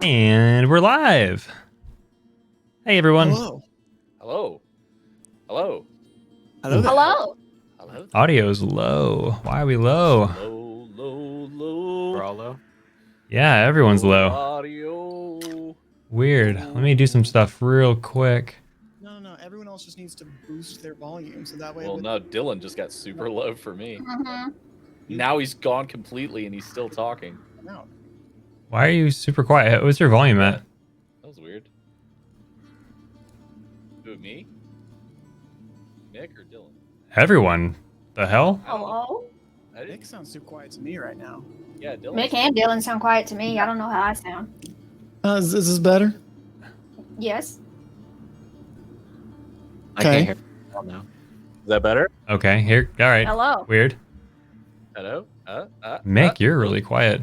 And we're live. Hey, everyone. Hello. Hello. Hello. Hello there. Hello. Hello. Audio's low. Why are we low? Low, low, low. We're all low. Yeah, everyone's low. Audio. Weird. Let me do some stuff real quick. No. Everyone else just needs to boost their volume so that way. Well, no, Dylan just got super low for me. Mm-hmm. Now he's gone completely and he's still talking. No. Why are you super quiet? What's your volume at? That was weird. Who, me? Nick or Dylan? Everyone. The hell? Hello. I Nick didn't. sounds too quiet to me right now. Yeah, Dylan. Mick and Dylan sound quiet to me. I don't know how I sound. Is this better? Yes. I Okay. can't hear you now. Is that better? Okay, here. All right. Hello. Weird. Hello? Mick, you're really quiet.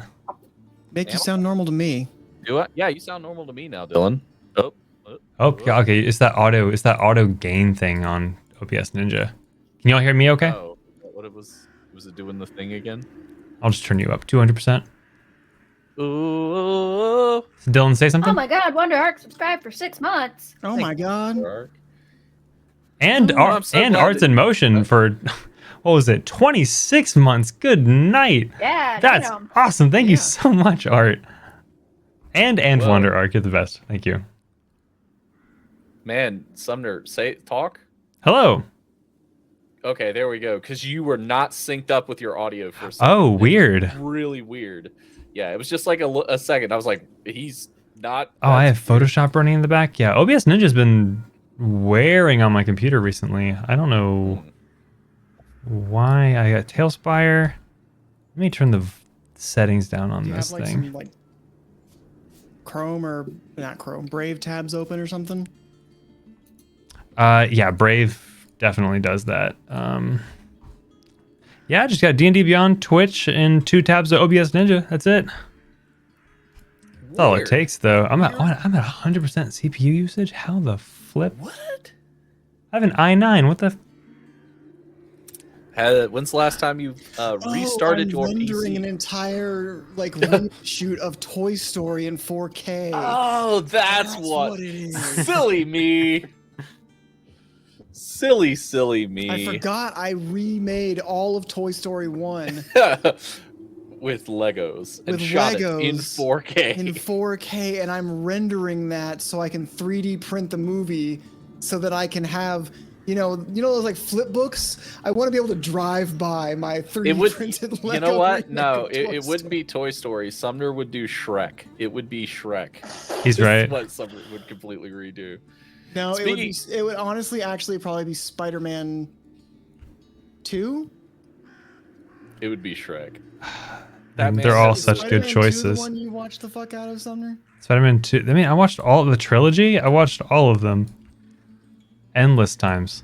Make you sound normal to me. Do I? Yeah, you sound normal to me now, Dylan. Oh. Oh, okay. It's that auto gain thing on OBS Ninja. Can y'all hear me okay? Oh, what it was it doing the thing again? I'll just turn you up 200%. Ooh. Dylan, say something? Oh my God! Wonder Arc subscribed for 6 months. Oh my god. And Oh, I'm so glad Arts that- in Motion for, what was it, 26 months. Good night. Yeah. That's damn. awesome. Thank you Yeah. so much, Art. And Whoa. Wonder Arc, you're the best. Thank you. Man, Sumner, talk. Hello. Okay, there we go. Because you were not synced up with your audio for a second. Oh, It was weird. really weird. Yeah, it was just like a second. I was like, he's not. Oh, I have that's weird. Photoshop running in the back. Yeah, OBS Ninja's been wearing on my computer recently. I don't know why. I got Tailspire. Let me turn the settings down on Do you this have like thing. some like Chrome or not Chrome, Brave tabs open or something? Yeah, Brave definitely does that. Yeah, I just got D&D Beyond, Twitch, and 2 tabs of OBS Ninja. That's it. That's all it Weird. takes, though. I'm at 100% CPU usage. How the flip? What? I have an i9. What the? When's the last time you restarted I'm your rendering PC? an entire like reshoot of Toy Story in 4K. Oh, that's what. it is. Silly me. Silly me. I forgot I remade all of Toy Story 1 With Legos and With shot it in Legos 4K. in 4K, and I'm rendering that so I can 3D print the movie so that I can have, you know those like flip books? I want to be able to drive by my 3D printed Lego. You know what? remake No, of Toy it wouldn't be Toy Story. Sumner would do Shrek. It would be Shrek. He's This right. is what Sumner would completely redo. No, Speaking- it would honestly actually probably be Spider-Man 2. It would be Shrek. And man they're all said- such good Spider-Man 2 choices. the one you watched the fuck out of, Sumner? Spider-Man 2. I mean, I watched all of the trilogy. I watched all of them. Endless times.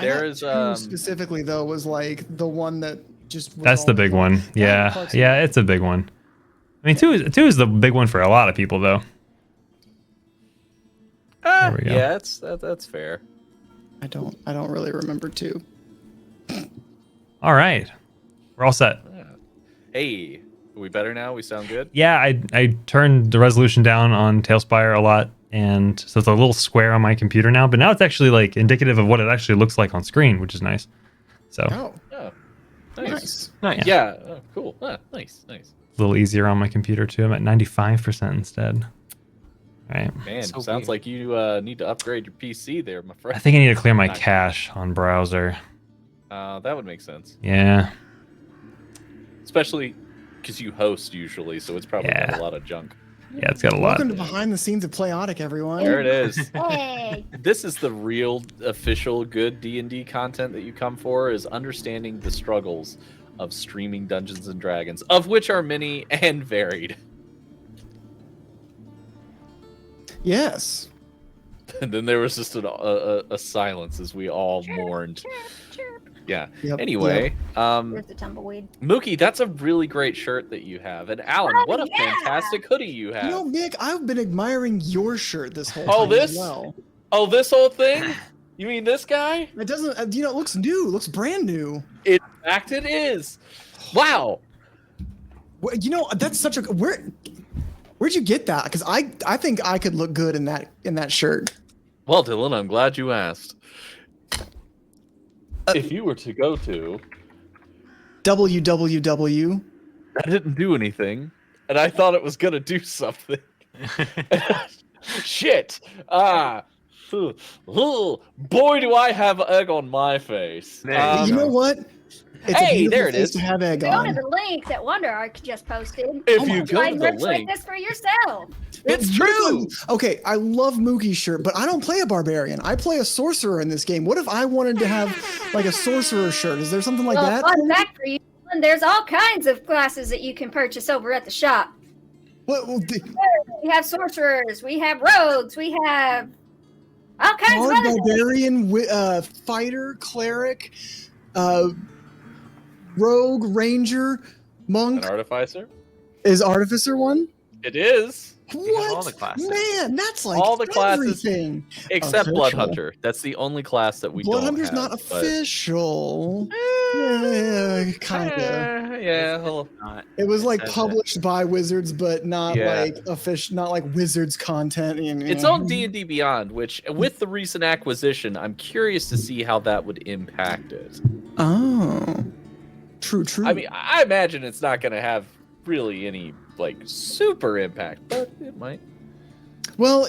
There I is thought 2 specifically though was like the one that just. Was That's all the big one. Yeah. Clark's- Yeah, it's a big one. I mean, 2 is the big one for a lot of people, though. There we go. Yeah, that's fair. I don't really remember 2. All right. We're all set. Hey, are we better now? We sound good? Yeah, I turned the resolution down on Tailspire a lot, and so it's a little square on my computer now, but now it's actually like indicative of what it actually looks like on screen, which is nice. So a Oh, Oh, nice. nice. Nice. Yeah, oh, cool. Nice. little easier on my computer too. I'm at 95% instead. All right. Man, So sounds weird. like you need to upgrade your PC there, my I friend. think I need to clear my cache on browser. That would make sense. Yeah. Especially because you host usually, so it's probably got Yeah. a lot of junk. Yeah, it's got a lot. Welcome to behind the scenes of Playotic, everyone. There it is. Hey. This is the real official good D&D content that you come for, is understanding the struggles of streaming Dungeons and Dragons, of which are many and varied. Yes. And then there was just a silence as we all mourned. Yeah. Yep, Anyway, There's the tumbleweed. Mookie, that's a really great shirt that you have. And Alan, what a yeah. fantastic hoodie you have. You know, Nick, I've been admiring your shirt this whole Oh, time as this? well. Oh, this whole thing? You mean this guy? It doesn't, it looks new. It looks brand new. In fact, it is. Wow. That's such a, where'd Where'd you get that? Because I think I could look good in that shirt. Well, Dylan, I'm glad you asked. If you were to go to www. I didn't do anything, and I thought it was gonna do something. Shit! Boy, do I have egg on my face. You know what? It's a Hey, beautiful there it face is. to have egg Go to on. the link that WonderArk just posted. If you go Buy to the merch like link, this for yourself. it's true. Okay, I love Mookie's shirt, but I don't play a barbarian. I play a sorcerer in this game. What if I wanted to have like a sorcerer shirt? Is there something like that? Fun fact for you, there's all kinds of classes that you can purchase over at the shop. We have sorcerers, we have rogues, we have all kinds of other things. Barbarian, fighter, cleric, rogue, ranger, monk. An artificer? Is artificer one? It is. What? all the classes. Man, that's like All the classes everything. Except Official. Bloodhunter. That's the only class that we don't Bloodhunter's have. not but- official. Yeah, kind of. Yeah, well, It was like Says it. published by Wizards, but not Yeah. like official, not like Wizards content. it's on D&D Beyond, which with the recent acquisition, I'm curious to see how that would impact it. Oh, true. I mean, I imagine it's not going to have really any like super impact, but it might. well,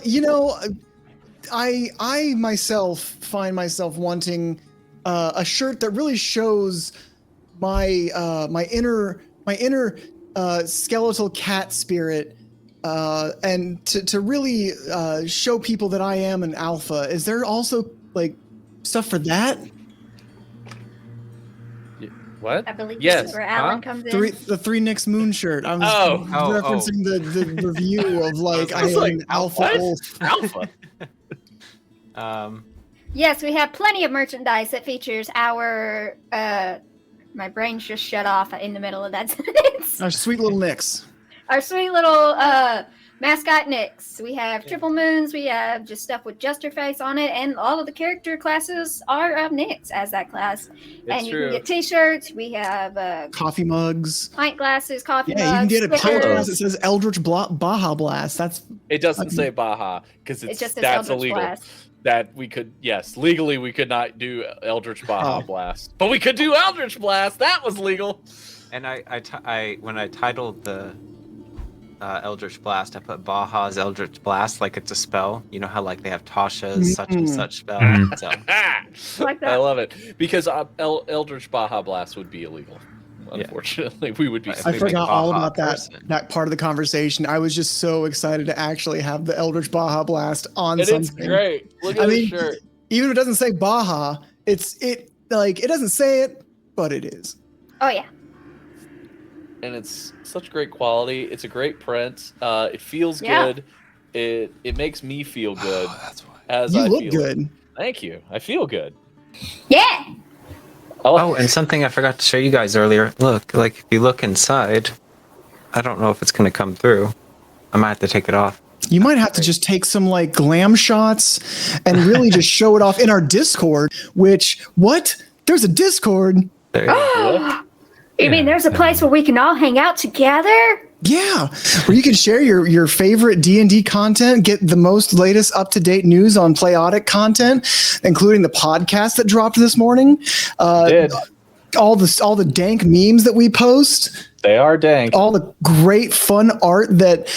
I myself find myself wanting a shirt that really shows my inner skeletal cat spirit, and to really show people that I am an alpha. Is there also like stuff for that? What? I believe Yes. this is where Alan Huh? comes in. The Three Nicks Moon shirt. I was Oh. referencing the review of like I I was am like, an alpha what? wolf. Alpha. Yes, we have plenty of merchandise that features our. My brain's just shut off in the middle of that sentence. Our sweet little Nicks. Our sweet little mascot Nyx. We have triple moons. We have just stuff with Justerface on it, and all of the character classes are of Nyx as that class. And you true. can get T-shirts. We have Coffee mugs. pint glasses, coffee Yeah, mugs. you can get a stickers. pint that says Eldritch Baja Blast. That's It doesn't say Baja because It just says that's Eldritch illegal. Blast. That we could, yes, legally we could not do Eldritch Baja Oh. Blast, but we could do Eldritch Blast. That was legal. And I when I titled the Eldritch Blast, I put Baja's Eldritch Blast like it's a spell. You know how like they have Tasha's such and such spell. Mm. So Like that. I love it because Eldritch Baja Blast would be illegal. Yeah. Unfortunately, we would be. If I we forgot make all Baja about that person. that part of the conversation. I was just so excited to actually have the Eldritch Baja Blast on It is something. great. Look at I this mean, shirt. even if it doesn't say Baja, it doesn't say it, but it is. Oh yeah. And it's such great quality. It's a great print. It feels Yeah. good. It makes me feel good. That's why. As You I look feel good. it. Thank you. I feel good. Yeah. Oh, and something I forgot to show you guys earlier. Look, like if you look inside, I don't know if it's gonna come through. I might have to take it off. You might have to just take some like glam shots and really just show it off in our Discord. There's a Discord. There you go. You mean there's a place where we can all hang out together? Yeah, where you can share your favorite D&D content, get the most latest up-to-date news on Playotic content, including the podcast that dropped this morning. Did. All the dank memes that we post, They are dank. all the great fun art that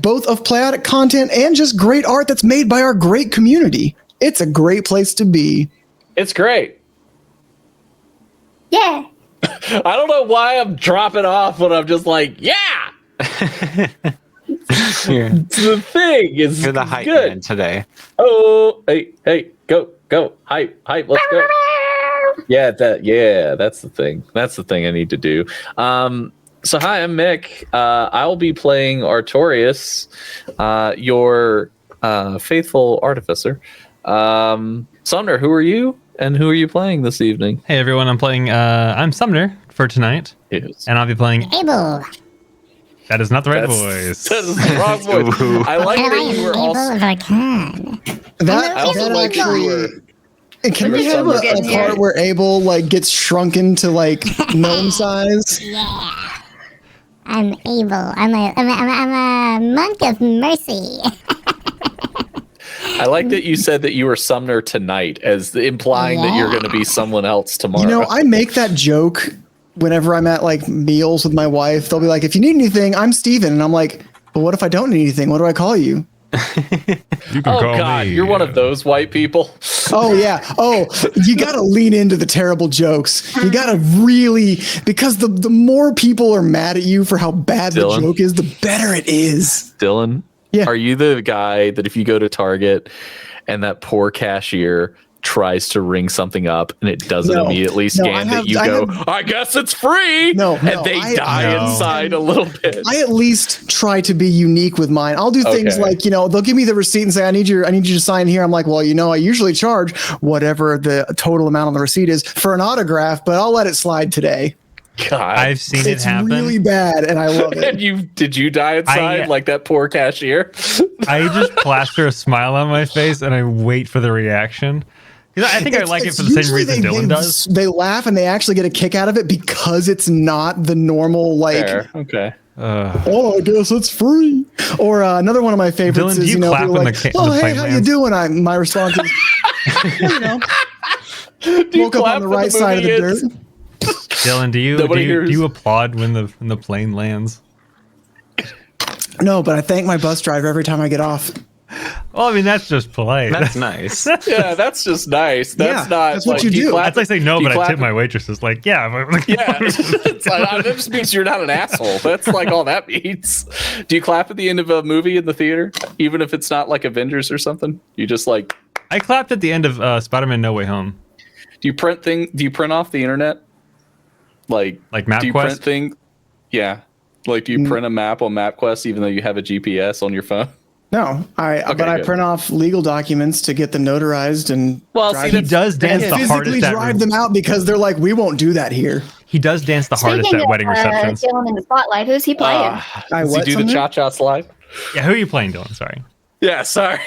both of Playotic content and just great art that's made by our great community. It's a great place to be. It's great. Yeah. I don't know why I'm dropping off when I'm just like, yeah. You're, The thing is you're the hype good. man today. Oh, hey, go, hype, let's go. Yeah, that's the thing. That's the thing I need to do. So hi, I'm Mick. I will be playing Artorias, your faithful artificer. Sumner, who are you? And who are you playing this evening? Hey everyone, I'm Sumner for tonight, Yes. and I'll be playing. Able. That is not the right That's- voice. That is the wrong voice. Ooh. I like And I that am you were able also. of Arcane. That I also like that you were. And can we Maybe have someone a getting part here. where Abel like gets shrunken to like gnome size? Yeah. I'm evil. I'm a monk of mercy. I like that you said that you were Sumner tonight, as implying that you're going to be someone else tomorrow. You know, I make that joke whenever I'm at like meals with my wife. They'll be like, if you need anything, I'm Steven. And I'm like, but what if I don't need anything? What do I call you? You can oh call God, me. you're one of those white people. Oh yeah. Oh, you got to lean into the terrible jokes. You got to really, because the more people are mad at you for how bad Dylan? the joke is, the better it is. Dylan, Yeah. are you the guy that if you go to Target and that poor cashier tries to ring something up and it doesn't immediately scan I guess it's free. And they die inside a little bit. I at least try to be unique with mine. I'll do things like, they'll give me the receipt and say, I need you to sign here. I'm like, well, I usually charge whatever the total amount on the receipt is for an autograph, but I'll let it slide today. God, I've seen it happen. It's really bad, and I love it. And did you die inside like that poor cashier? I just plaster a smile on my face and I wait for the reaction. I think I like it for the same reason Dylan does. They laugh and they actually get a kick out of it because it's not the normal Fair. Okay. Oh, I guess it's free. Or another one of my favorites Dylan, is do you clap people in like, the oh, hey, plane how lands? you doing? My response is, woke up on the right side of the dirt. Dylan, do you applaud when the plane lands? No, but I thank my bus driver every time I get off. Well, I mean, that's just polite. That's nice. Yeah, that's just nice. That's not. that's what you do. That's like saying no, but I tip my waitresses. Like, yeah. Yeah, it's like, that just means you're not an asshole. That's like all that means. Do you clap at the end of a movie in the theater, even if it's not like Avengers or something? You just like. I clapped at the end of Spider-Man: No Way Home. Do you print off the internet? Like MapQuest? Do you print things? Yeah. Like, do you print a map on MapQuest even though you have a GPS on your phone? No, but I print off legal documents to get them notarized and he does dance the hardest physically drive them out because they're like, we won't do that here. He does dance the hardest at wedding receptions. Dylan in the spotlight. Who's he playing? Does he do the cha-cha slide? Yeah, who are you playing, Dylan? Sorry. Yeah, sorry.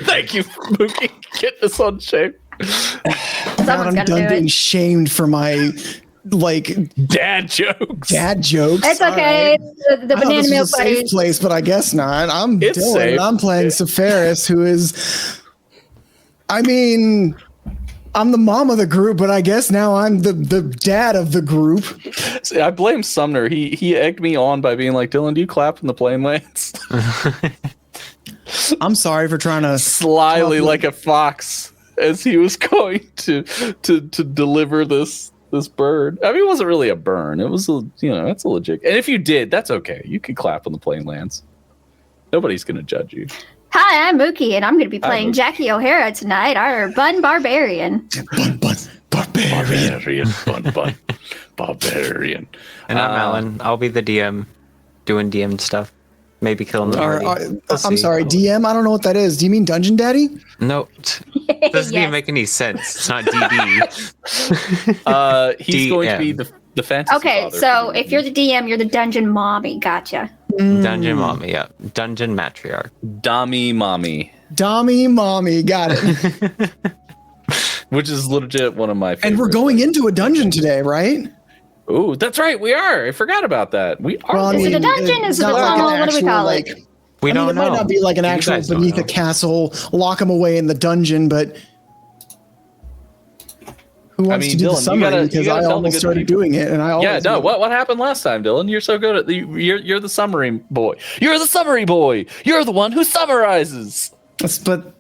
Thank you for getting us on shape. Someone's got to do being it. shamed for my dad jokes. It's okay. Right. The banana milk is a safe place, but I guess not. I'm Dylan. Safe. And I'm playing Sepharis, who is. I mean, I'm the mom of the group, but I guess now I'm the dad of the group. See, I blame Sumner. He egged me on by being like, Dylan, do you clap in the plane lands? I'm sorry for trying to slyly like a fox as he was going to deliver this bird. I mean, it wasn't really a burn. It was that's a legit. And if you did, that's okay. You can clap on the plane lands. Nobody's gonna judge you. Hi, I'm Mookie, and I'm going to be playing Jackie O'Hara tonight, our Bun Barbarian. Barbarian. And I'm Alan. I'll be the DM, doing DM stuff. Maybe killing the party. I'm sorry, DM? I don't know what that is. Do you mean Dungeon Daddy? No. Doesn't even make any sense. It's not DD. He's going to be the fantasy Okay, so if you're the DM, you're the Dungeon Mommy. Gotcha. Dungeon Mommy, yeah. Dungeon Matriarch. Dami Mommy. Got it. Which is legit one of my favorites. And we're going into a dungeon today, right? Oh, that's right. We are. I forgot about that. We are. Well, is it a dungeon? Is it a tunnel? What do we call it? We don't know. It might not be like an actual beneath a castle, lock them away in the dungeon, but who wants to do the summary? Because I almost started doing it, and I always What happened last time, Dylan? You're so good at you're the summary boy. You're the summary boy. You're the one who summarizes. But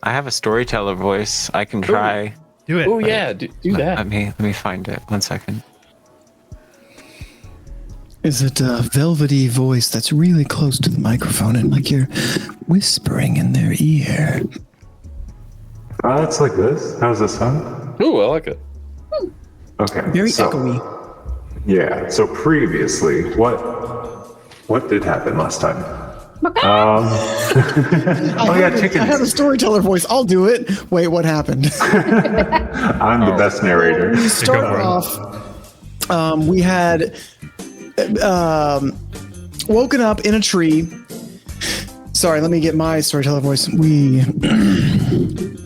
I have a storyteller voice. I can try. Do it. Oh yeah, do that. Let me find it. 1 second. Is it a velvety voice that's really close to the microphone and like you're whispering in their ear? It's like this. How's this sound? Ooh, I like it. Okay. Very echoey. Yeah. So previously, what did happen last time? Chickens. I have a storyteller voice. I'll do it. Wait, what happened? I'm the best narrator. We start off. We had woken up in a tree. Sorry, let me get my storyteller voice. We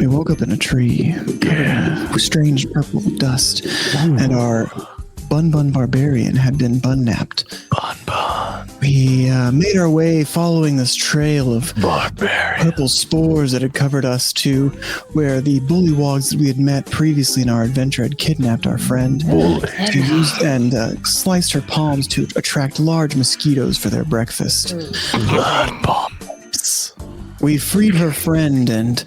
woke up in a tree with strange purple dust, and our Bun Barbarian had been bun-napped. Bun. We made our way following this trail of purple spores that had covered us to where the bullywogs that we had met previously in our adventure had kidnapped our friend and sliced her palms to attract large mosquitoes for their breakfast. We freed her friend, and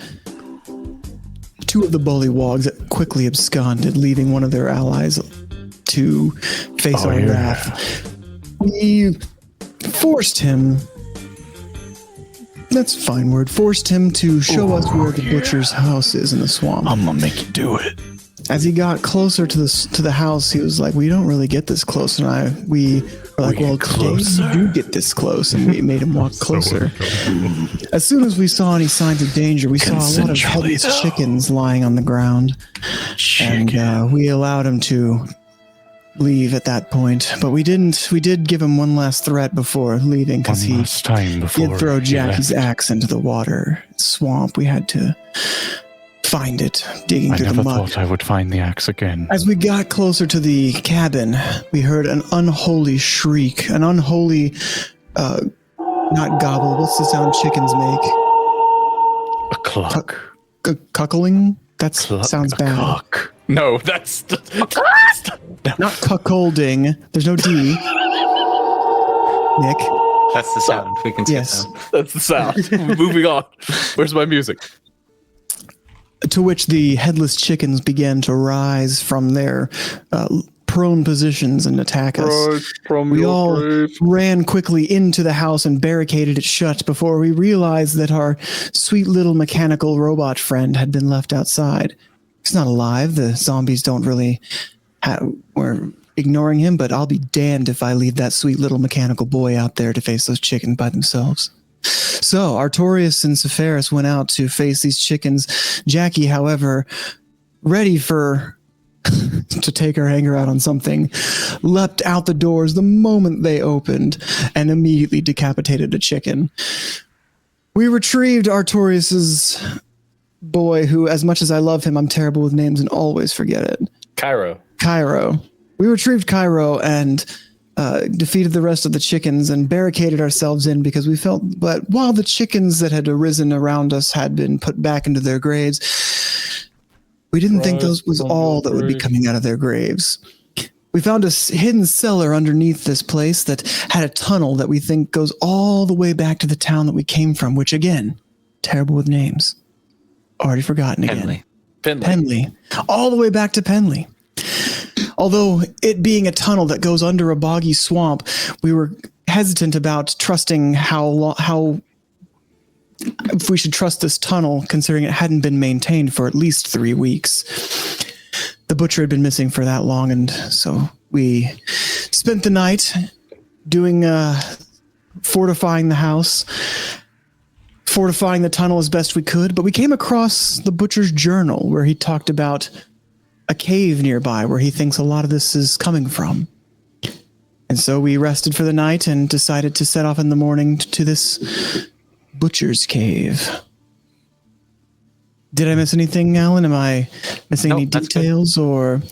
2 of the bullywogs quickly absconded, leaving one of their allies to face our wrath. We forced him, that's a fine word, forced him to show us where the butcher's house is in the swamp. I'm gonna make you do it. As he got closer to the house, he was like, we don't really get this close. And we were like, well, today you do get this close. And we made him walk closer. As soon as we saw any signs of danger, we saw a lot of headless chickens lying on the ground. And we allowed him to leave at that point. But we didn't. We did give him one last threat before leaving, because he did throw Jackie's axe into the water swamp. We had to find it, digging through the mud. I never thought I would find the axe again. As we got closer to the cabin, we heard an unholy shriek, an unholy, not gobble, what's the sound chickens make? A cluck. Cuckling? That sounds bad. Cluck. No, that's... Not cuckolding. There's no D. Nick? That's the sound. We can skip Yes. them. That's the sound. Moving on. Where's my music? To which the headless chickens began to rise from their prone positions and attack us. We all ran quickly into the house and barricaded it shut before we realized that our sweet little mechanical robot friend had been left outside. He's not alive. The zombies don't really we're ignoring him, but I'll be damned if I leave that sweet little mechanical boy out there to face those chickens by themselves. So Artorias and Sepharis went out to face these chickens. Jackie, however, ready to take her anger out on something, leapt out the doors the moment they opened and immediately decapitated a chicken. We retrieved Artorias's boy, who, as much as I love him, I'm terrible with names and always forget it. Cairo. We retrieved Cairo and defeated the rest of the chickens and barricaded ourselves in because we felt that while the chickens that had arisen around us had been put back into their graves, we didn't think those was all that would be coming out of their graves. We found a hidden cellar underneath this place that had a tunnel that we think goes all the way back to the town that we came from, which again, terrible with names. Already forgotten again. Penley. All the way back to Penley. Although it being a tunnel that goes under a boggy swamp, we were hesitant about trusting how if we should trust this tunnel, considering it hadn't been maintained for at least 3 weeks. The butcher had been missing for that long, and so we spent the night doing fortifying the house, fortifying the tunnel as best we could, but we came across the butcher's journal where he talked about a cave nearby where he thinks a lot of this is coming from. And so we rested for the night and decided to set off in the morning to this butcher's cave. Did I miss anything, Alan? Am I missing any details or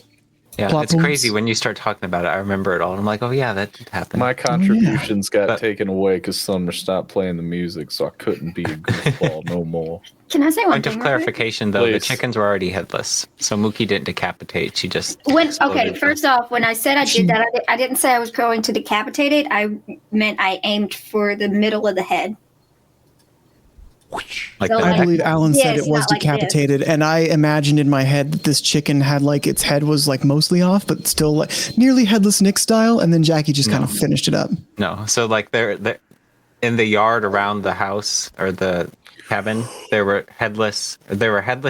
plot it's points? crazy when you start talking about it. I remember it all. And I'm like, oh yeah, that did happen. My contributions got taken away because Summer stopped playing the music, so I couldn't be a goofball no more. Can I say one Point thing? of clarification, though, the chickens were already headless, so Mookie didn't decapitate. She just First off, when I said I did that, I didn't say I was going to decapitate it. I meant I aimed for the middle of the head. Like I believe Alan said it was not decapitated, and I imagined in my head that this chicken had its head was mostly off, but still nearly headless Nick style, and then Jackie just kind of finished it up. No, so they're in the yard around the house or the cabin. There were headless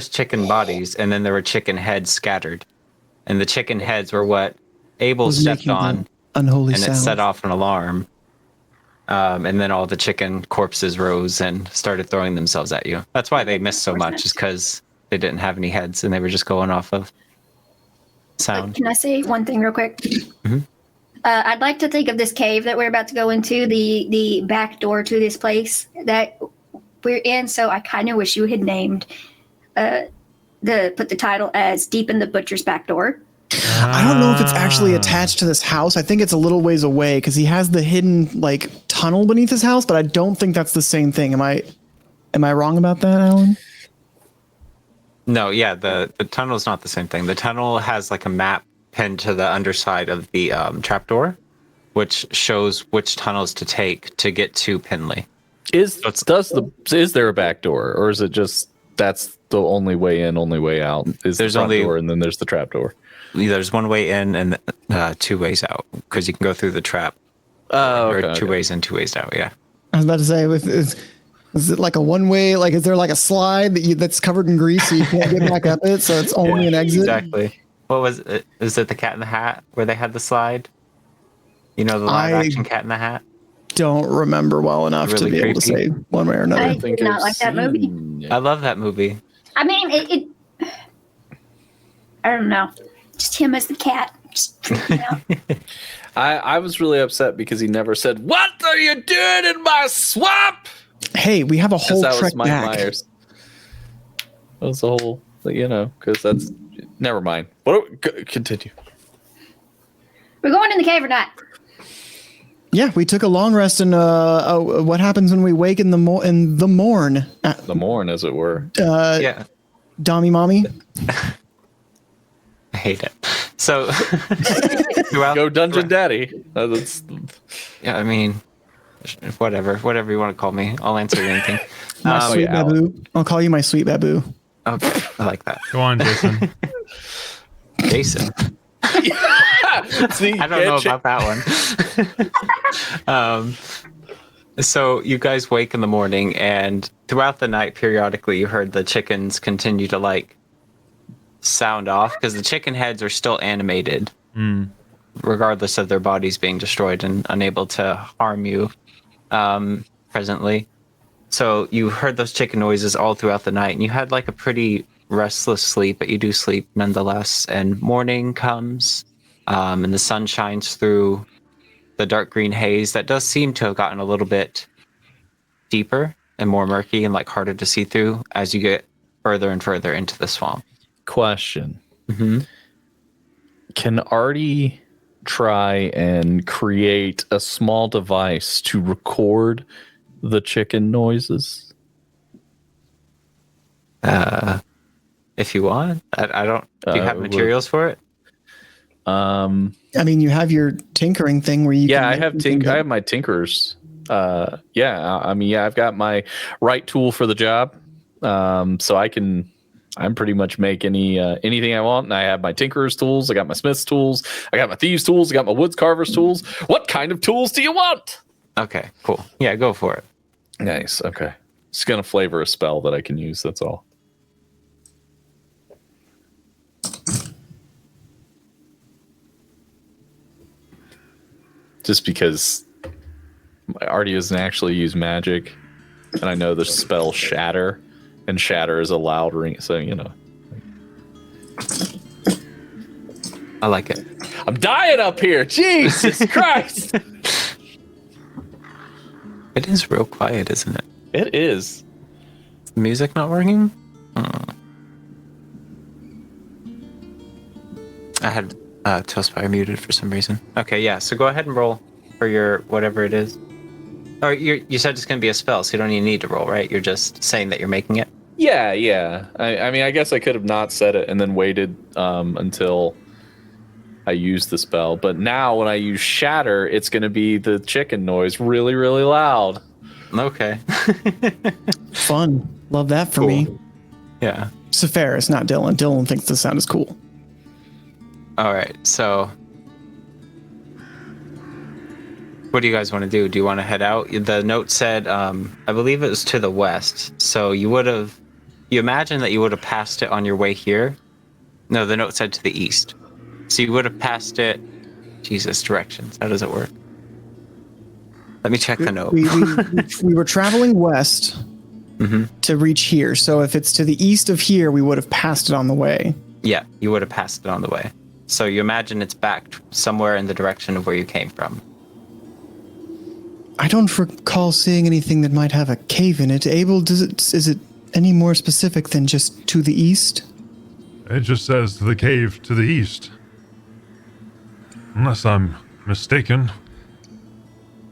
chicken bodies, and then there were chicken heads scattered, and the chicken heads were what Abel stepped on, unholy and sound. it set off an alarm. And then all the chicken corpses rose and started throwing themselves at you. That's why they missed so much, is because they didn't have any heads and they were just going off of sound. Can I say one thing real quick? Mm-hmm. I'd like to think of this cave that we're about to go into, the back door to this place that we're in. So I kind of wish you had named put the title as Deep in the Butcher's Back Door. I don't know if it's actually attached to this house. I think it's a little ways away because he has the hidden like tunnel beneath his house, but I don't think that's the same thing. Am I wrong about that, Alan? No, yeah, the tunnel is not the same thing. The tunnel has like a map pinned to the underside of the trapdoor, which shows which tunnels to take to get to Pinley. Is there a back door, or is it just that's the only way in, only way out? There's the front door, and then there's the trap door. There's one way in and 2 ways out because you can go through the trap. Or 2 ways in, 2 ways out. Yeah. I was about to say, is it like a one way? Like, is there like a slide that's covered in grease so you can't get back up it? So it's only an exit. Exactly. What was it? Is it the Cat in the Hat where they had the slide? You know, the live action Cat in the Hat. Don't remember well enough Really to be able to say one way or another. I did not like that movie. I love that movie. I mean, it I don't know. Just him as the cat. Just, you know. I was really upset because he never said, "What are you doing in my swamp?" Hey, we have a whole that trek was Mike back. Myers. That was the whole, because that's never mind. What? Continue. We're going in the cave or not? Yeah, we took a long rest, and what happens when we wake in the morn? The morn, as it were. Yeah. Dommy mommy. I hate it. So, Go Dungeon Daddy. Yeah, I mean, whatever you want to call me, I'll answer anything. My sweet babu. I'll call you my sweet babu. Okay, I like that. Go on, Jason. Jason. See, I don't know about that one. So you guys wake in the morning, and throughout the night, periodically, you heard the chickens continue to sound off because the chicken heads are still animated, regardless of their bodies being destroyed and unable to harm you presently. So you heard those chicken noises all throughout the night, and you had a pretty restless sleep, but you do sleep nonetheless. And morning comes, and the sun shines through the dark green haze that does seem to have gotten a little bit deeper and more murky and harder to see through as you get further and further into the swamp. Question. Can Artie try and create a small device to record the chicken noises? If you want. I don't. Do you have materials for it? I mean, you have your tinkering thing where you. Yeah, can I have my tinkers. I've got my right tool for the job. So I'm pretty much make anything I want, and I have my tinkerer's tools. I got my smith's tools. I got my thieves' tools. I got my woods carver's tools. What kind of tools do you want? Okay, cool. Yeah, go for it. Nice. Okay, just gonna flavor a spell that I can use. That's all. Just because Artie doesn't actually use magic, and I know the spell Shatter, and Shatter is a loud ring, so I like it. I'm dying up here. Jesus Christ! It is real quiet, isn't it? It is. Is the music not working? I had Tailspire muted for some reason. Okay, yeah. So go ahead and roll for your whatever it is. Or you said it's going to be a spell, so you don't even need to roll, right? You're just saying that you're making it. Yeah. I mean, I guess I could have not said it and then waited until I used the spell. But now when I use Shatter, it's going to be the chicken noise really, really loud. Okay. Fun. Love that for me. Yeah. Sepharis, not Dylan. Dylan thinks the sound is cool. All right. So what do you guys want to do? Do you want to head out? The note said, I believe it was to the west. So you imagine that you would have passed it on your way here. No, the note said to the east. So you would have passed it. Jesus, directions. How does it work? Let me check the note. We were traveling west to reach here. So if it's to the east of here, we would have passed it on the way. Yeah, you would have passed it on the way. So you imagine it's back somewhere in the direction of where you came from. I don't recall seeing anything that might have a cave in it. Abel, is it any more specific than just to the east? It just says the cave to the east. unless I'm mistaken,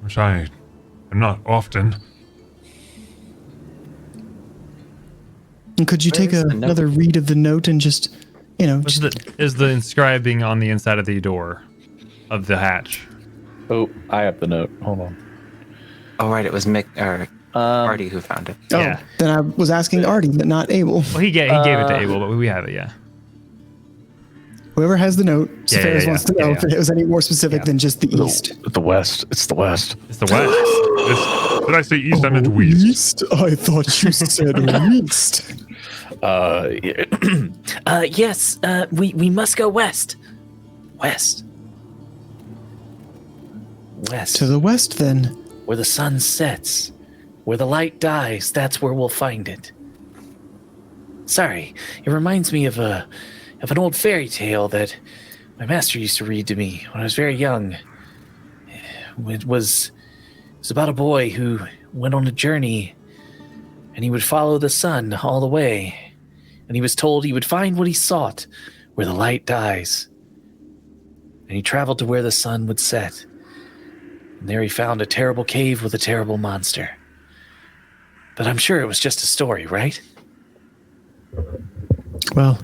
which I am not often. And could you take another read of the note and just, Is the inscribing on the inside of the door of the hatch? Oh, I have the note. Hold on. Oh, right. It was Mick or Artie who found it. Oh, Yeah. then I was asking Artie, but not Abel. Well, he gave it to Abel, but we have it, yeah. Whoever has the note, Yeah, Ferris wants to know if it was any more specific Yeah. than just the east. The west. It's the west. It's the west. Did I say east? I meant west. East? I thought you said west. Yes. We must go west. West. To the west, then. Where the sun sets, where the light dies, that's where we'll find it. Sorry, it reminds me of an old fairy tale that my master used to read to me when I was very young. It was about a boy who went on a journey, and he would follow the sun all the way, and he was told he would find what he sought, where the light dies. And he traveled to where the sun would set. And there he found a terrible cave with a terrible monster. But I'm sure it was just a story, right? Well,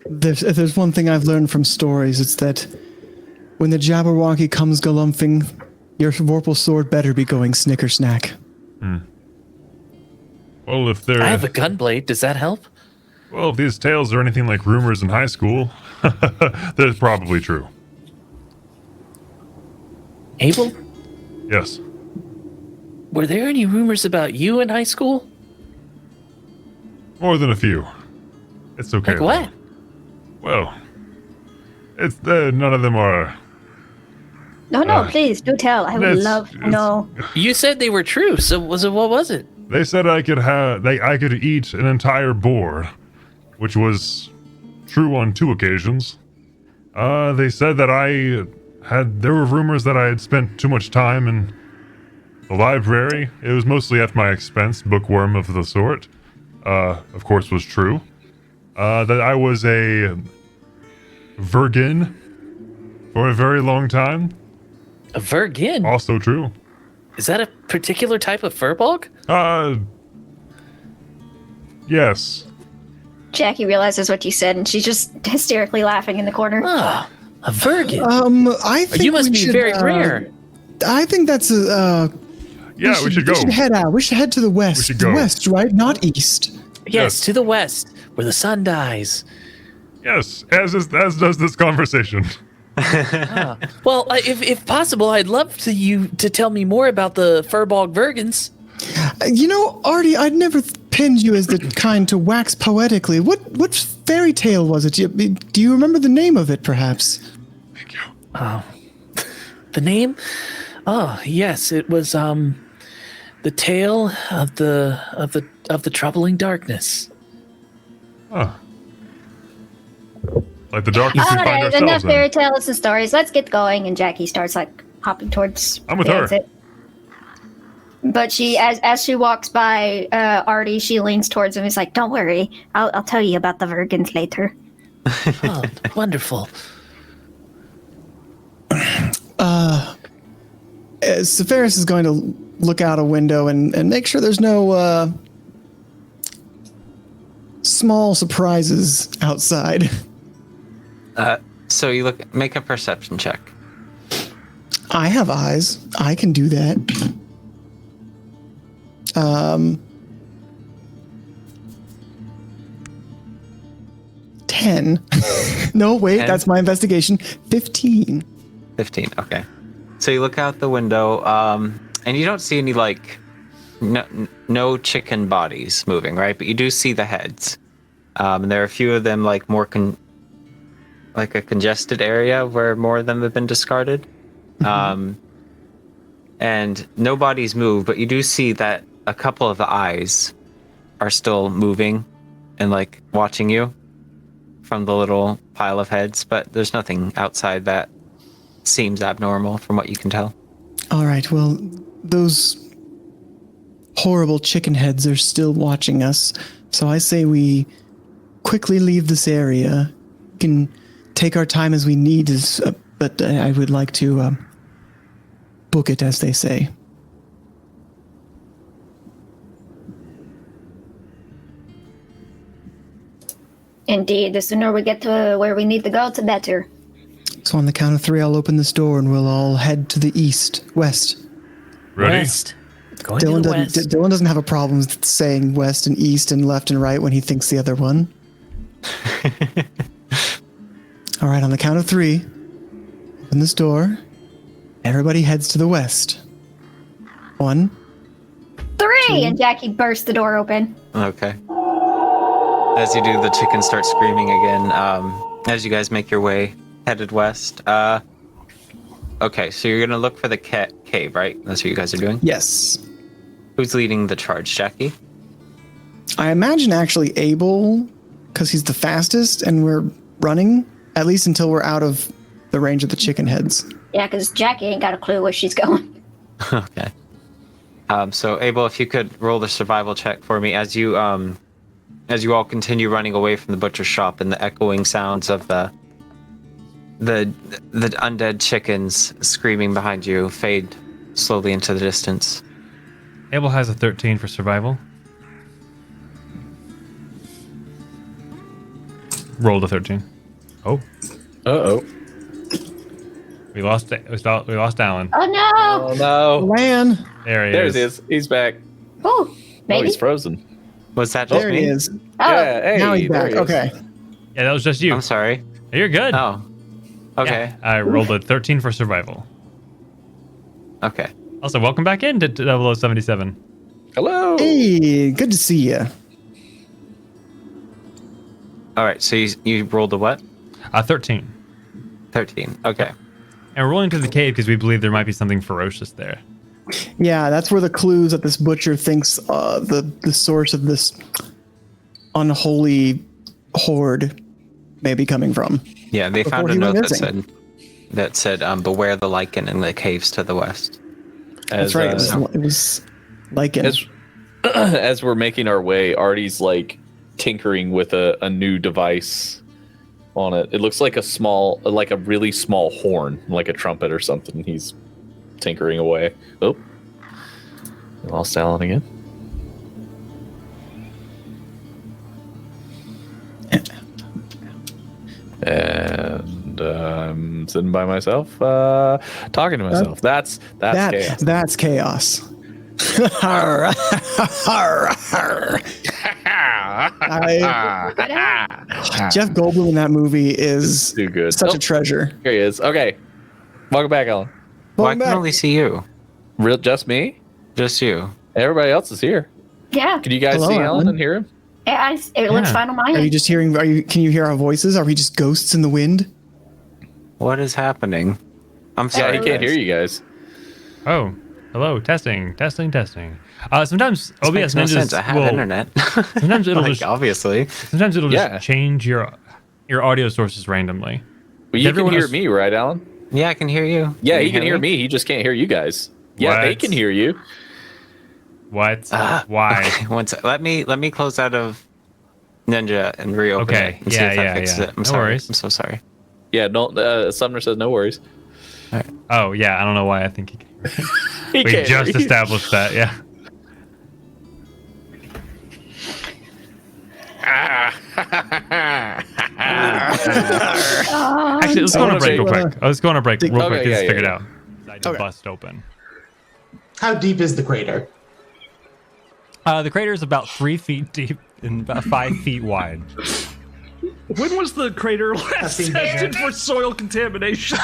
if there's one thing I've learned from stories, it's that when the Jabberwocky comes galumphing, your Vorpal sword better be going snicker-snack. Well, if they're... I have a gunblade. Does that help? Well, if these tales are anything like rumors in high school, that's probably true. Abel, Yes. were there any rumors about you in high school? More than a few. It's okay. Like what? Well, it's none of them are... No, please do tell. I would love to know. You said they were true, so what was it? They said I could eat an entire boar, which was true on 2 occasions. They said that there were rumors that I had spent too much time in the library. It was mostly at my expense, bookworm of the sort. Of course was true. That I was a virgin for a very long time. A virgin? Also true. Is that a particular type of furbog? Yes. Jackie realizes what you said, and she's just hysterically laughing in the corner. Ah, a virgin. I think You must we be should, very rare. I think that's Yeah, we should go. We should head out. We should head to the west. We should The go. west, right? Not east. Yes, to the west, where the sun dies. Yes, as does this conversation. Well, if possible, I'd love you to tell me more about the furbog virgins. Artie, I'd never pinned you as the kind to wax poetically. What fairy tale was it? Do you remember the name of it, perhaps? Thank you. The name? Oh, yes, it was the tale of the troubling darkness. Huh. Like the darkness we All find right, enough ourselves in. fairy tales and stories. Let's get going. And Jackie starts hopping towards I'm with the her. exit. But she, as she walks by Artie, she leans towards him. He's like, "Don't worry, I'll tell you about the Virgins later." Oh, wonderful. Sepharis is going to look out a window and make sure there's no small surprises outside. So you make a perception check. I have eyes. I can do that. 10. No, wait, 10? that's my investigation. 15. 15. Okay. So you look out the window, and you don't see any no chicken bodies moving, right? But you do see the heads. And there are a few of them more like a congested area where more of them have been discarded. And no bodies move, but you do see that a couple of the eyes are still moving and watching you from the little pile of heads, but there's nothing outside that seems abnormal from what you can tell. All right, well, those horrible chicken heads are still watching us, so I say we quickly leave this area. We can take our time as we need. but I would like to book it, as they say. Indeed, the sooner we get to where we need to go, the better. So on the count of 3, I'll open this door and we'll all head to the west. Ready? West. Going to the west. Dylan doesn't have a problem saying west and east and left and right when he thinks the other one. All right, on the count of 3, open this door. Everybody heads to the west. 1, 3! And Jackie bursts the door open. Okay. As you do, the chickens start screaming again. As you guys make your way headed west. Okay, so you're gonna look for the cave, right? That's what you guys are doing? Yes. Who's leading the charge, Jackie? I imagine actually Abel, because he's the fastest, and we're running, at least until we're out of the range of the chicken heads. Yeah, because Jackie ain't got a clue where she's going. Okay. So Abel, if you could roll the survival check for me as you all continue running away from the butcher shop and the echoing sounds of the undead chickens screaming behind you fade slowly into the distance. Abel has a 13 for survival. Rolled a 13. Oh. Uh-oh. We lost Alan. Oh no! Oh, no. Lan! There he is. He's back. Oh, maybe. Oh, he's frozen. Was that just There me? he is. Oh, Yeah, hey, Now he's there back. he is. Okay. Yeah, that was just you. I'm sorry. You're good. Oh. Okay. Yeah, I rolled a 13 for survival. Okay. Also, welcome back in to 0077. Hello. Hey, good to see you. All right. So you rolled a what? 13. 13. Okay. And we're rolling to the cave because we believe there might be something ferocious there. Yeah, that's where the clues that this butcher thinks the source of this unholy horde may be coming from. Yeah, they Before found a he went note missing. that said beware the lichen in the caves to the west. That's right. It was lichen. As we're making our way, Artie's like tinkering with a new device on it. It looks like a really small horn, like a trumpet or something. He's tinkering away. Oh, we lost Alan again. And I'm sitting by myself, talking to myself. That's chaos. That's chaos. Jeff Goldblum in that movie is Too good. such a treasure. Here he is. Okay, welcome back, Alan. Well, I can only see you. Just me? Just you. Everybody else is here. yeah. Can you guys Hello, see Alan Alan. and hear him? It looks fine on my Are you end. just hearing? Can you hear our voices? Are we just ghosts in the wind? What is happening? I'm Yeah, sorry. he can't guys. hear you guys. Oh, hello. Testing. Sometimes OBS Makes no Ninjas sense. I have will, internet. Sometimes it'll like, just obviously. sometimes it'll Yeah. just change your audio sources randomly. Well, you can Everyone hear is- me, right, Alan? Yeah, I can hear you. Yeah, he can hear me. He just can't hear you guys. Yeah, they What? can hear you. What? Why? Okay, one sec. Let me close out of Ninja and reopen Okay, it and see yeah, if that yeah, fixes yeah. it. I'm No sorry. worries. I'm so sorry. Yeah, no. Sumner says no worries. Oh yeah, I don't know why I think he can. He We can't just hear you. established that. Yeah. Actually, let's go on a break real quick. Let's go on a break real quick. Okay, Just yeah, figured yeah. out. I just bust open. How deep is the crater? The crater is about 3 feet deep and about 5 feet wide. When was the crater last seen tested bigger. for soil contamination?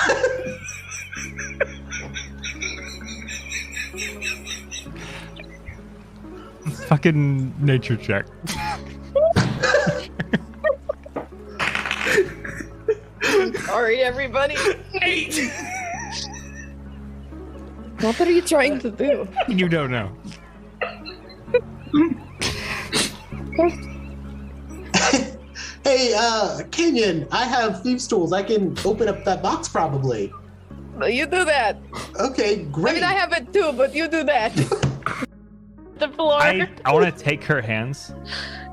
Fucking nature check. Sorry, everybody. 8. What are you trying to do? You don't know. Hey, Kenyon, I have thieves' tools. I can open up that box probably. You do that. Okay, great. I mean, I have it too, but you do that. The floor. I want to take her hands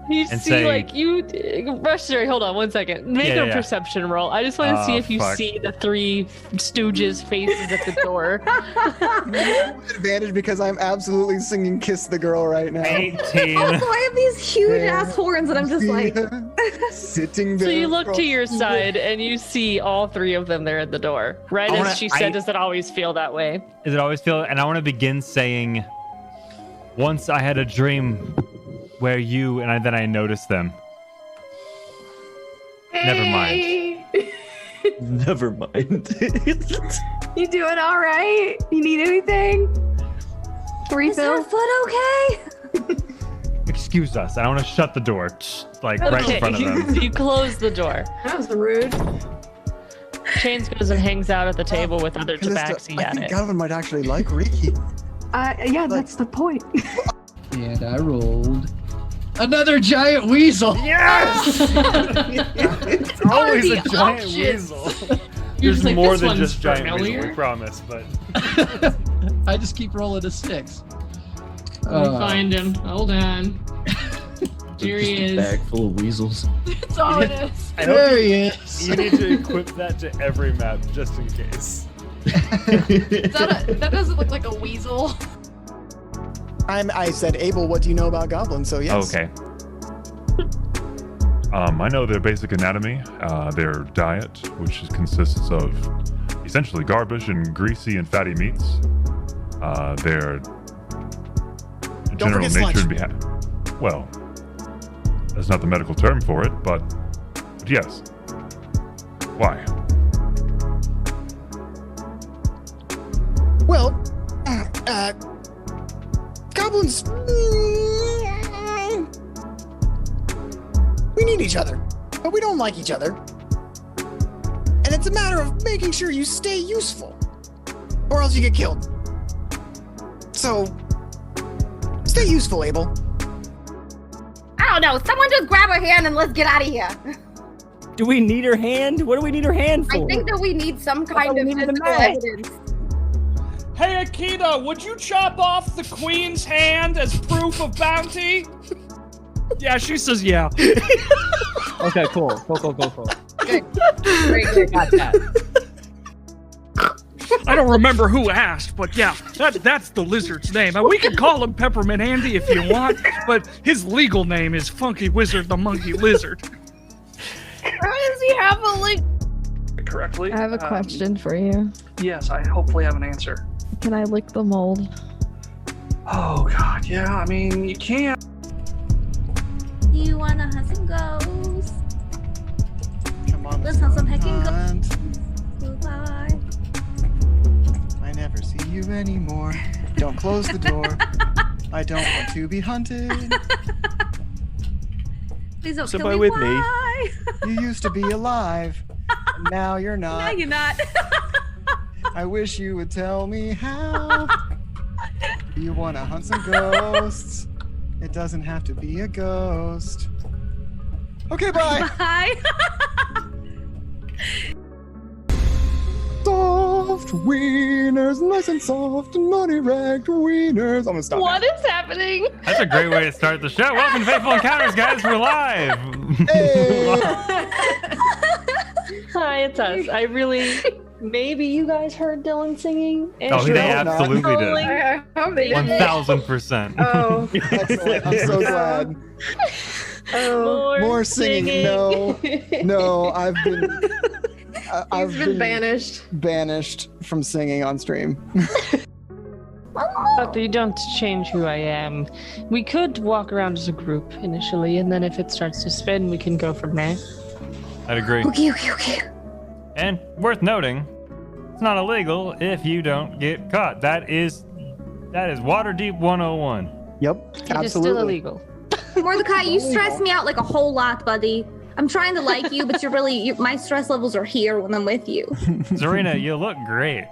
You and see, say, like, you. Rushberry, hold on 1 second. Make Yeah, a yeah. perception roll. I just want to see if you fuck. see the three stooges' faces at the door. Advantage because I'm absolutely singing "Kiss the Girl" right now. 18. Also, I have these huge Yeah. ass horns, and I'm just like sitting there. So you look to your side and you see all three of them there at the door. Right as she said, does it always feel that way? Does it always feel? And I want to begin saying, once I had a dream where you and then I noticed them. Never mind. Never mind. You doing all right? You need anything? Refill? Is her foot okay? Excuse us. I want to shut the door, like right in front of them. You close the door. That was rude. Chains goes and hangs out at the table with other tabaxi I at think it. Galvin might actually like Ricky. Yeah, that's the point. And I rolled another giant weasel. Yes! It's always a giant weasel. There's Like, more this than one's just giant familiar. weasel, we promise, but I just keep rolling a 6. Let me find him. Hold on. Here he Just a is. bag full of weasels. That's all it is. I hope There he is. you need to equip that to every map just in case. That doesn't look like a weasel. I said, Abel, what do you know about goblins? So yes. Okay. I know their basic anatomy, their diet, which consists of essentially garbage and greasy and fatty meats. Their general forget nature sludge. and well, that's not the medical term for it, but yes. Why? Well, goblins. We need each other, but we don't like each other. And it's a matter of making sure you stay useful, or else you get killed. So, stay useful, Abel. I don't know. Someone just grab her hand and let's get out of here. Do we need her hand? What do we need her hand for? I think that we need some kind of physical evidence. Hey, Akita, would you chop off the queen's hand as proof of bounty? Yeah, she says yeah. Okay, cool. Cool. Great. Got that. I don't remember who asked, but yeah, that's the lizard's name. And we can call him Peppermint Andy if you want, but his legal name is Funky Wizard the Monkey Lizard. Does he have a link? Correctly. I have a question for you. Yes, I hopefully have an answer. Can I lick the mold? Oh God, yeah. I mean, you can't. You wanna hunt some ghosts? Come on, Let's hunt some heckin' hunt. Goodbye. I never see you anymore. Don't close the door. I don't want to be hunted. Please don't Somebody kill me. with me. Why? You used to be alive, and now you're not. No, you're not. I wish you would tell me how. You want to hunt some ghosts? It doesn't have to be a ghost. Okay, bye. Bye. Soft wieners, nice and soft, and money ragged wieners. I'm gonna stop. What is happening? That's a great way to start the show. Welcome to Faithful Encounters, guys. We're live. Hi, it's us. I really. Maybe you guys heard Dylan singing. Oh, they absolutely did. I hope they did. 1000%. Oh. Excellent. I'm so glad. More singing. No, I've been banished. Banished from singing on stream. But you don't change who I am. We could walk around as a group initially, and then if it starts to spin, we can go from there. I'd agree. Okay. And worth noting, it's not illegal if you don't get caught. That is Waterdeep 101. Yep, It is still illegal. Mordecai, you stress me out like a whole lot, buddy. I'm trying to like you, but my stress levels are here when I'm with you. Zarina, you look great.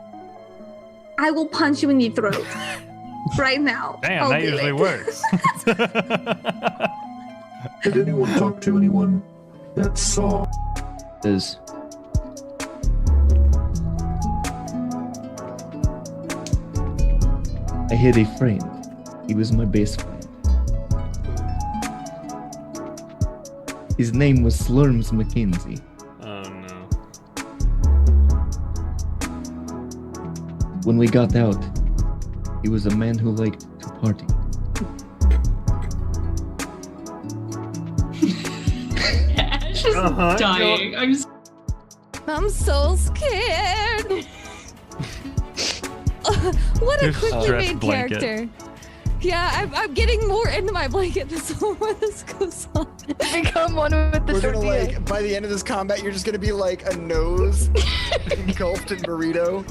I will punch you in the throat right now. Damn, I'll that do usually it. works. Did anyone talk to anyone that saw? I had a friend. He was my best friend. His name was Slurms McKenzie. Oh no. When we got out, he was a man who liked to party. Ash is dying. I'm so scared. What a Your quickly stress made blanket. character. Yeah, I'm getting more into my blanket the more this goes on. Become one with the We're gonna tortilla. like by the end of this combat, you're just gonna be like a nose engulfed in burrito.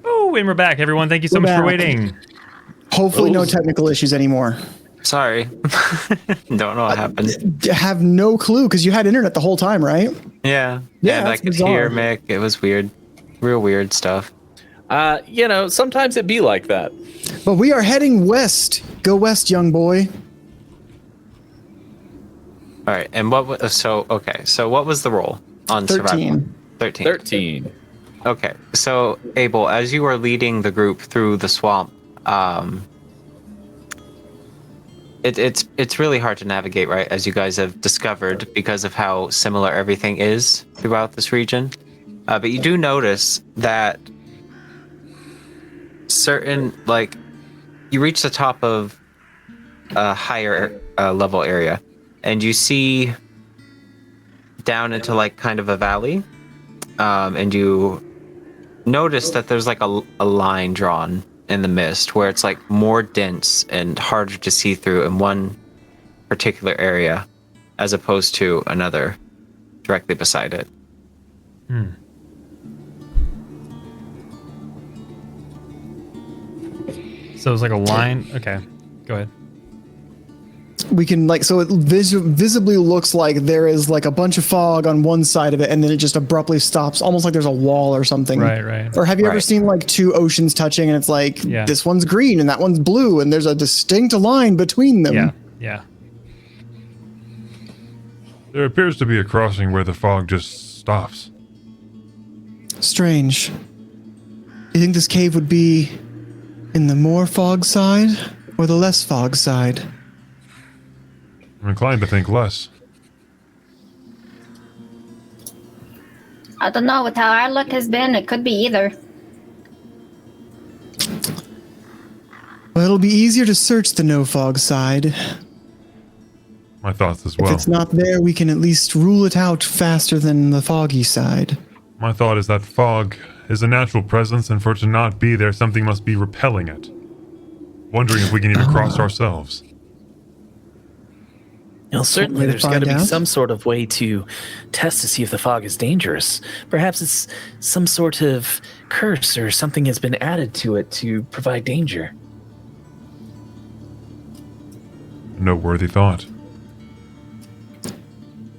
Oh, and we're back, everyone. Thank you so We're much for back. waiting. Hopefully, no technical issues anymore. Sorry. Don't know what happened. Have no clue because you had internet the whole time, right? Yeah. Yeah, And I that's could hear bizarre. Mick. It was weird. Real weird stuff. Sometimes it be like that. But we are heading west. Go west, young boy. All right. And what was so what was the roll on 13. survival? 13. 13. Okay. So Abel, as you are leading the group through the swamp, it's really hard to navigate, right? As you guys have discovered because of how similar everything is throughout this region. But you do notice that certain, like, you reach the top of a higher level area, and you see down into like kind of a valley, and you notice that there's like a line drawn in the mist where it's like more dense and harder to see through in one particular area as opposed to another directly beside it. So it's like a line. Okay, go ahead. We can so it visibly looks like there is like a bunch of fog on one side of it, and then it just abruptly stops, almost like there's a wall or something. Right. Or have you ever Right. seen like two oceans touching, and it's like Yeah. this one's green and that one's blue, and there's a distinct line between them. Yeah. There appears to be a crossing where the fog just stops. Strange. You think this cave would be in the more fog side or the less fog side? I'm inclined to think less. I don't know. With how our luck has been, it could be either. Well, it'll be easier to search the no fog side. My thoughts as If well. it's not there, we can at least rule it out faster than the foggy side. My thought is that fog is a natural presence, and for it to not be there, something must be repelling it. Wondering if we can even cross ourselves. Certainly to there's got to find be out. some sort of way to test to see if the fog is dangerous. Perhaps it's some sort of curse or something has been added to it to provide danger. Noteworthy thought.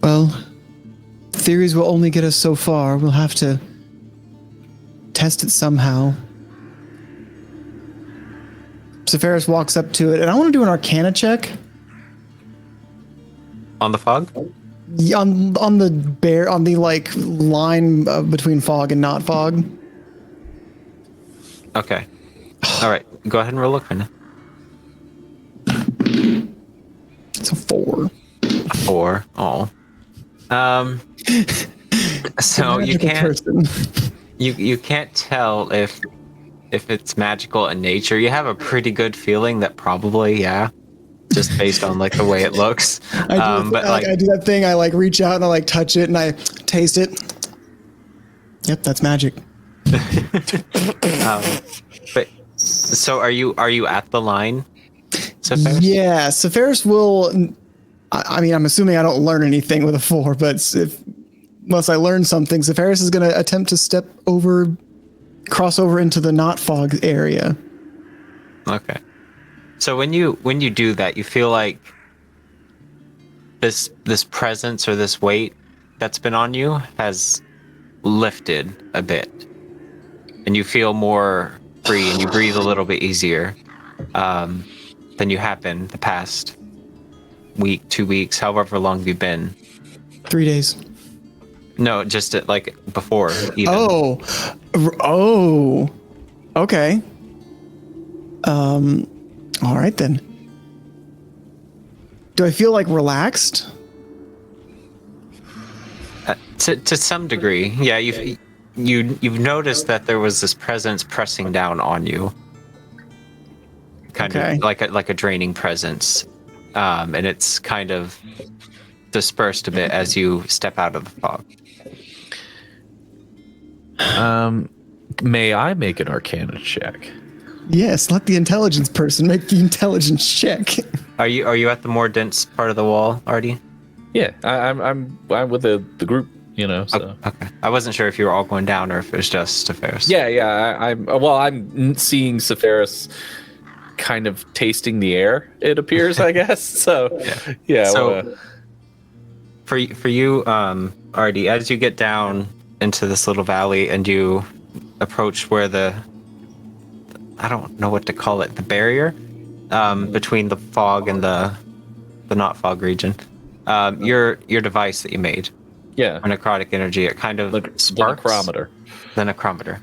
Well, theories will only get us so far. We'll have to test it somehow. Sephiroth walks up to it, and I want to do an Arcana check. On the fog? Yeah, on the like line between fog and not fog. Okay. All right. Go ahead and roll look for now. It's a 4. 4. Oh. So you Magical can't person. you can't tell if it's magical in nature. You have a pretty good feeling that probably, yeah, just based on like the way it looks. But like I do that thing. I like reach out and I like touch it and I taste it. Yep, that's magic. but so are you at the line? Sephiroth? Yeah, Sephiroth will. I mean, I'm assuming I don't learn anything with a 4, but unless I learn something, Sephiroth is going to attempt to cross over into the not fog area. Okay. So when you do that, you feel like this presence or this weight that's been on you has lifted a bit, and you feel more free, and you breathe a little bit easier than you have been the past week, 2 weeks, however long you've been. 3 days. No, just like before. Even. Oh, okay. All right then. Do I feel like relaxed? To some degree, yeah. You've noticed that there was this presence pressing down on you, kind of like a draining presence, and it's kind of dispersed a bit as you step out of the fog. May I make an Arcana check? Yes, let the intelligence person make the intelligence check. Are you at the more dense part of the wall, Artie? Yeah, I'm with the group. You know, so okay. I wasn't sure if you were all going down or if it was just Sephiroth. Yeah. I'm seeing Sephiroth kind of tasting the air. It appears, I guess. So yeah. So for you, Artie, as you get down into this little valley and you approach where I don't know what to call it, the barrier between the fog and the not fog region. Your device that you made. Yeah. A necrotic energy, it kind of sparks. The necrometer.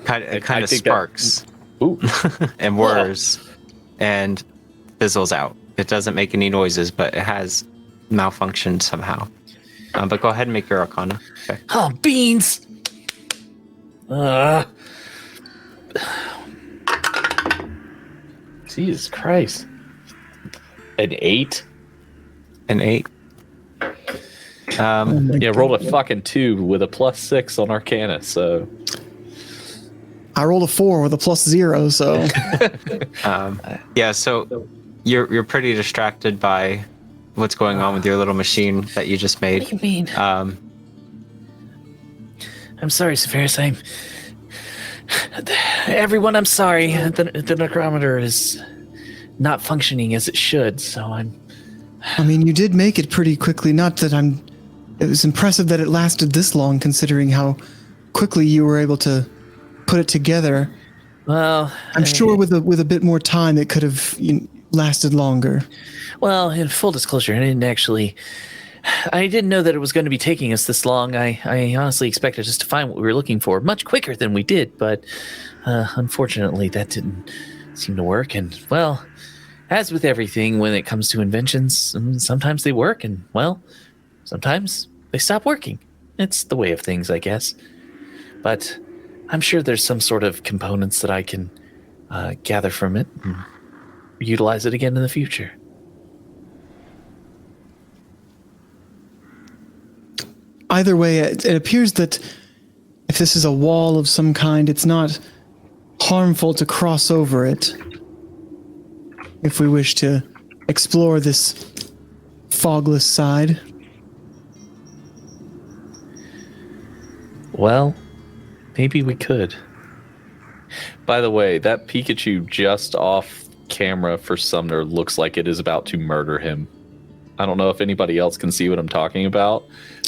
It kind of sparks. Ooh. And whirs and fizzles out. It doesn't make any noises, but it has malfunctioned somehow. But go ahead and make your Arcana. Okay. Oh, beans! Jesus Christ. An 8? An 8. Rolled a fucking 2 with a +6 on Arcana, so. I rolled a 4 with a +0, so. So you're pretty distracted by what's going on with your little machine that you just made. What do you mean? I'm sorry, Sephiroth. Everyone, I'm sorry. The necrometer is not functioning as it should, so I mean, you did make it pretty quickly. Not that it was impressive that it lasted this long, considering how quickly you were able to put it together. Well, I'm sure with a bit more time, it could have lasted longer. Well, in full disclosure, I didn't know that it was going to be taking us this long. I honestly expected us to find what we were looking for much quicker than we did, but unfortunately, that didn't seem to work. And, well, as with everything, when it comes to inventions, sometimes they work, and, well, sometimes they stop working. It's the way of things, I guess. But I'm sure there's some sort of components that I can gather from it and utilize it again in the future. Either way, it appears that if this is a wall of some kind, it's not harmful to cross over it if we wish to explore this fogless side. Well, maybe we could. By the way, that Pikachu just off camera for Sumner looks like it is about to murder him. I don't know if anybody else can see what I'm talking about.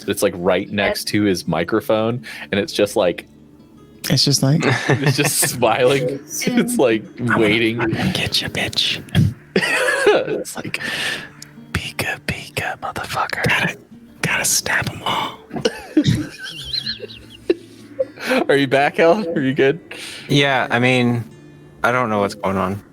It's like right next to his microphone, and it's just like it's just smiling. It's like waiting. I'm gonna get you, bitch. It's like Pika, motherfucker. Gotta stab them all. Are you back, Helen? Are you good? Yeah, I mean, I don't know what's going on.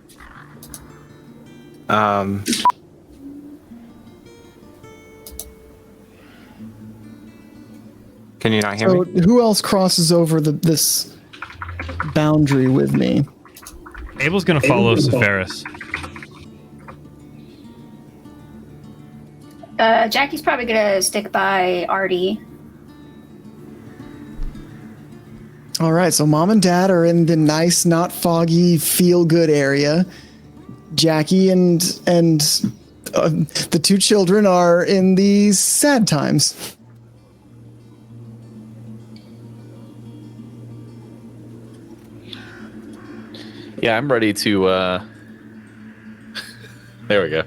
Can you not hear me? So who else crosses over this boundary with me? Abel's gonna follow Sephiroth. Jackie's probably gonna stick by Artie. All right, so Mom and Dad are in the nice, not foggy, feel-good area. Jackie and the two children are in the sad times. Yeah, I'm ready to. There we go.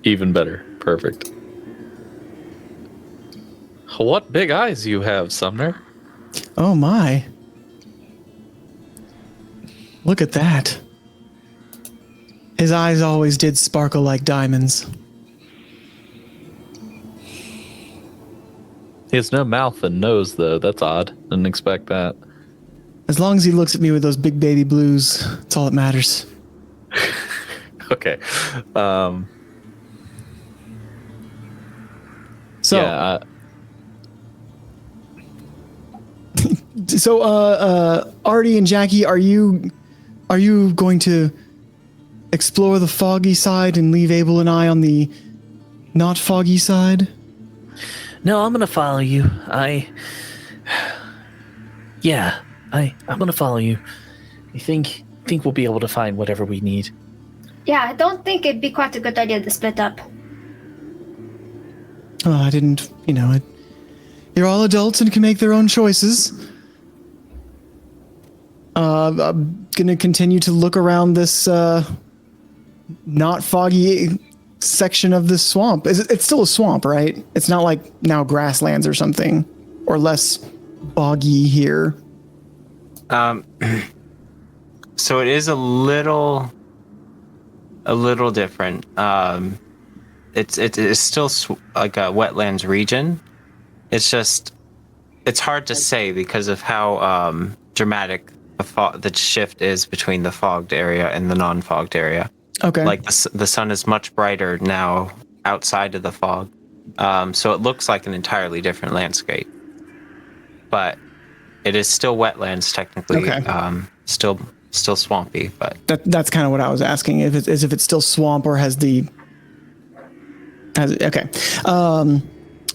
Even better. Perfect. What big eyes you have, Sumner. Oh my. Look at that. His eyes always did sparkle like diamonds. He has no mouth and nose, though. That's odd. Didn't expect that. As long as he looks at me with those big baby blues, that's all that matters. Okay. So, yeah, Artie and Jackie, are you going to explore the foggy side and leave Abel and I on the not foggy side? No, I'm gonna follow you. I'm gonna follow you. I think we'll be able to find whatever we need. Yeah, I don't think it'd be quite a good idea to split up. Oh, I didn't, you're all adults and can make their own choices. I'm gonna continue to look around this not foggy section of this swamp. It's still a swamp, right? It's not like now grasslands or something, or less boggy here. So it is a little different. It is still like a wetlands region. It's hard to say because of how dramatic the shift is between the fogged area and the non-fogged area. Okay. Like the sun is much brighter now outside of the fog, so it looks like an entirely different landscape. But it is still wetlands technically. Okay. Still swampy, but That's kind of what I was asking. If it's still swamp or okay. Are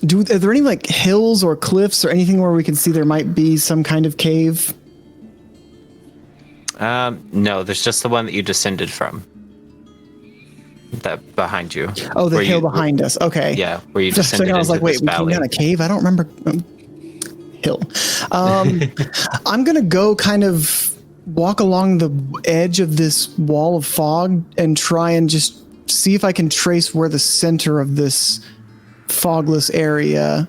there any like hills or cliffs or anything where we can see there might be some kind of cave? no, there's just the one that you descended from. That behind you. Oh, the hill behind us. Okay. Yeah, where you Just a second, descended I was like, into wait, this we came valley. down a cave? I don't remember. Hill. I'm going to go kind of walk along the edge of this wall of fog and try and just see if I can trace where the center of this fogless area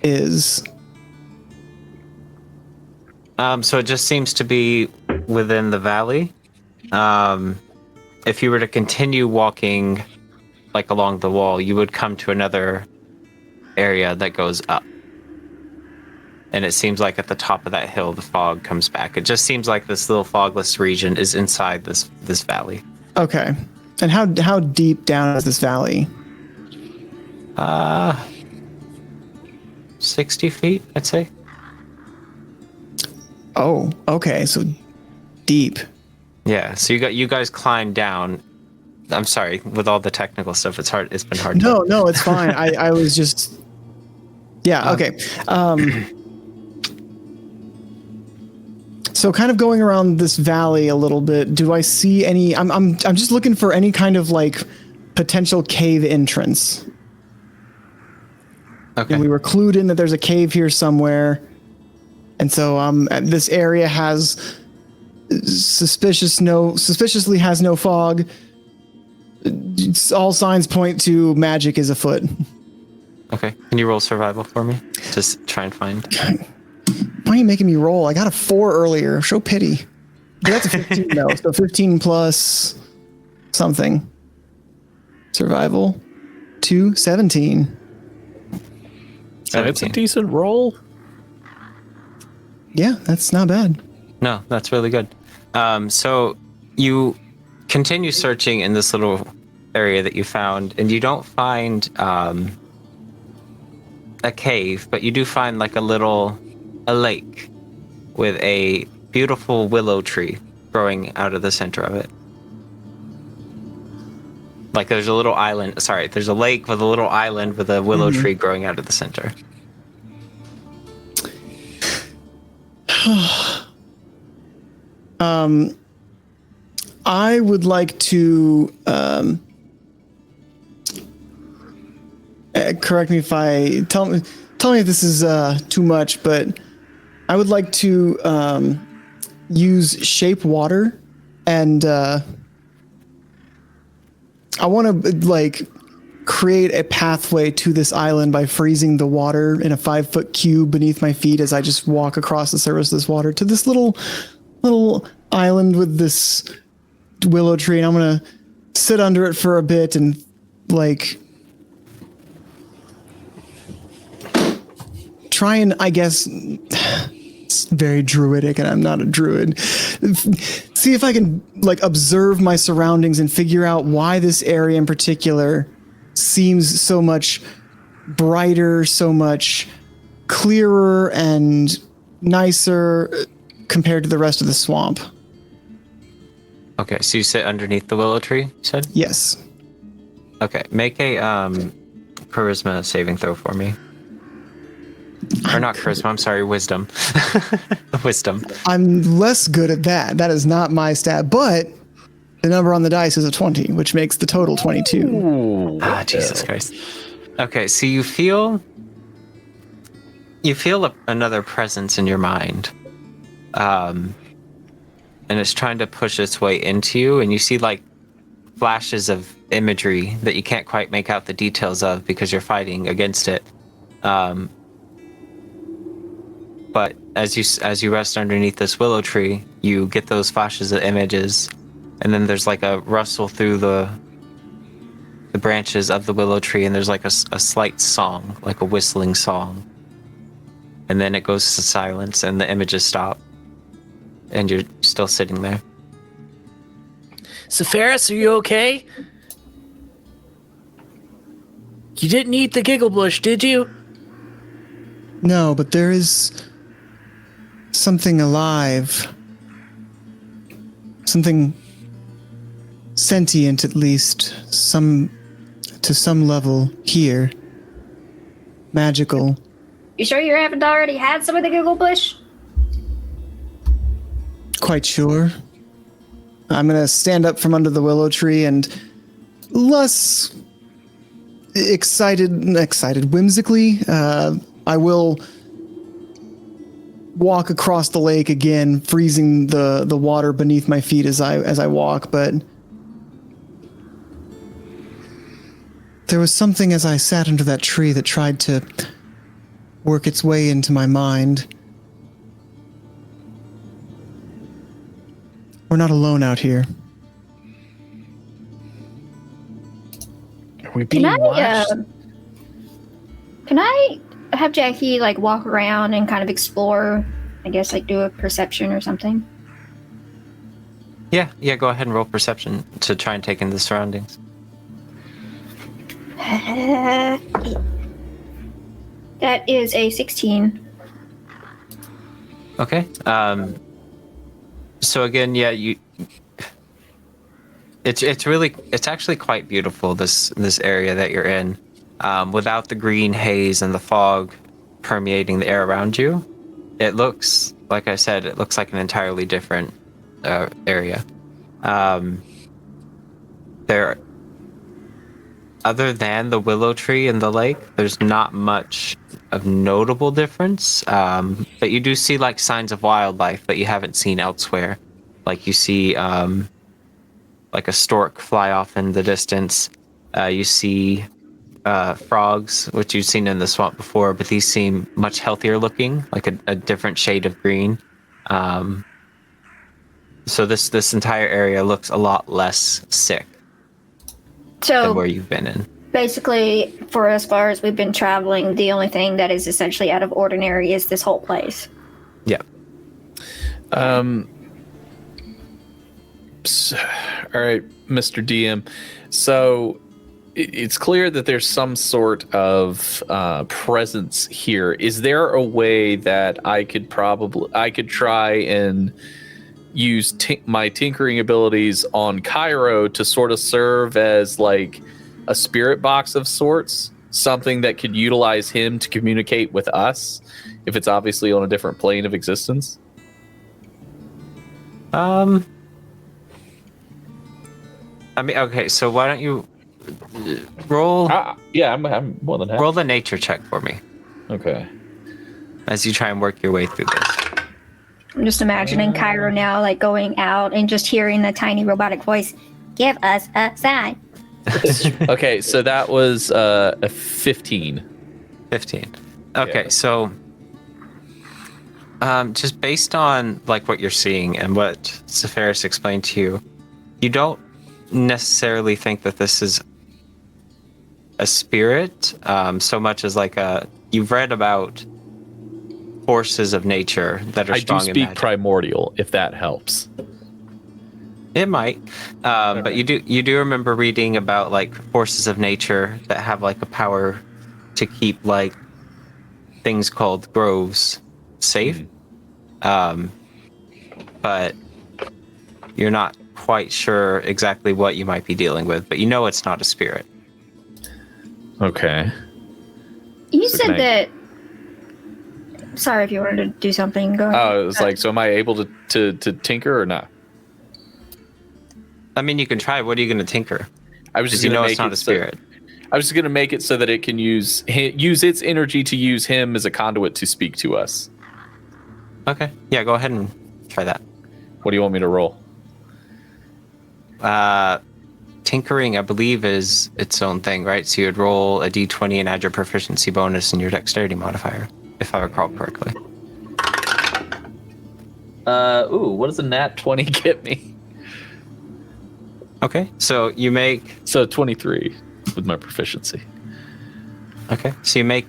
is. So it just seems to be within the valley. If you were to continue walking like along the wall, you would come to another area that goes up. And it seems like at the top of that hill, the fog comes back. It just seems like this little fogless region is inside this valley. Okay. And how deep down is this valley? 60 feet, I'd say. Oh, okay. So deep. Yeah. So you guys climb down. I'm sorry, with all the technical stuff, it's hard. It's been hard. No, it's fine. I was just. Yeah. Okay. So kind of going around this valley a little bit, do I see any? I'm just looking for any kind of like potential cave entrance. Okay. And we were clued in that there's a cave here somewhere, and so this area has suspiciously has no fog. All signs point to magic is afoot. Okay. Can you roll survival for me? Just try and find. Why are you making me roll? I got a 4 earlier. Show pity. But that's a 15 though, so 15 plus something. Survival. 2, 17. That's a decent roll. Yeah, that's not bad. No, that's really good. So you continue searching in this little area that you found, and you don't find a cave, but you do find like a lake with a beautiful willow tree growing out of the center of it. Like there's a little island. Sorry, there's a lake with a little island with a willow tree growing out of the center. I would like to correct me if I tell me if this is too much, but I would like to use shape water, and I want to like create a pathway to this island by freezing the water in a 5-foot cube beneath my feet as I just walk across the surface of this water to this little island with this willow tree, and I'm gonna sit under it for a bit and like try and, I guess, It's very druidic, and I'm not a druid. See if I can like observe my surroundings and figure out why this area in particular seems so much brighter, so much clearer and nicer compared to the rest of the swamp. Okay, so you sit underneath the willow tree, you said? Yes. Okay, make a charisma saving throw for me. Or not charisma, I'm sorry, wisdom. Wisdom. I'm less good at that. That is not my stat, but the number on the dice is a 20, which makes the total 22. Ooh, Jesus Christ. Okay, so you feel another presence in your mind. And it's trying to push its way into you, and you see like flashes of imagery that you can't quite make out the details of because you're fighting against it. But as you rest underneath this willow tree, you get those flashes of images, and then there's like a rustle through the branches of the willow tree, and there's like a slight song, like a whistling song. And then it goes to silence, and the images stop, and you're still sitting there. Sepharis, are you okay? You didn't eat the giggle bush, did you? No, but there is something alive. Something sentient, at least, to some level here. Magical. You sure you haven't already had some of the giggle bush? Quite sure. I'm gonna stand up from under the willow tree and less excited, whimsically, I will walk across the lake again, freezing the water beneath my feet as I walk, but there was something as I sat under that tree that tried to work its way into my mind. We're not alone out here. Are we being watched? Can I have Jackie like walk around and kind of explore? I guess like do a perception or something. Yeah, go ahead and roll perception to try and take in the surroundings. That is a 16. Okay. So again, yeah, it's actually quite beautiful, this area that you're in, without the green haze and the fog permeating the air around you. It looks, like I said, it looks like an entirely different area. Other than the willow tree and the lake, there's not much of notable difference. But you do see like signs of wildlife that you haven't seen elsewhere. Like you see like a stork fly off in the distance. You see frogs, which you've seen in the swamp before, but these seem much healthier looking, like a different shade of green. So this entire area looks a lot less sick than where you've been in. Basically, for as far as we've been traveling, the only thing that is essentially out of ordinary is this whole place. Yeah. All right, Mr. DM. So it's clear that there's some sort of presence here. Is there a way that I could try and use my tinkering abilities on Cairo to sort of serve as like a spirit box of sorts, something that could utilize him to communicate with us if it's obviously on a different plane of existence? I mean, okay, so why don't you roll? Yeah, I'm more than happy. Roll the nature check for me. Okay. As you try and work your way through this. I'm just imagining Cairo now, like going out and just hearing the tiny robotic voice, "Give us a sign." Okay, so that was a 15. 15. Okay, Yeah. so just based on like what you're seeing and what Sepharis explained to you, you don't necessarily think that this is a spirit so much as like you've read about forces of nature that are I do strong in speak magic. primordial, if that helps. It might, but you do remember reading about like forces of nature that have like a power to keep like things called groves safe. But you're not quite sure exactly what you might be dealing with, but you know it's not a spirit. Okay. You So said can I- that. Sorry if you wanted to do something. Go ahead. Oh, it was like, so am I able to tinker or not? I mean, you can try. What are you going to tinker? I was just you gonna know make it's not it a spirit. I was just going to make it so that it can use its energy to use him as a conduit to speak to us. Okay. Yeah, go ahead and try that. What do you want me to roll? Tinkering, I believe, is its own thing, right? So you'd roll a d20 and add your proficiency bonus and your dexterity modifier, if I recall correctly. What does a nat 20 get me? Okay, so you make... So 23 with my proficiency. Okay, so you make,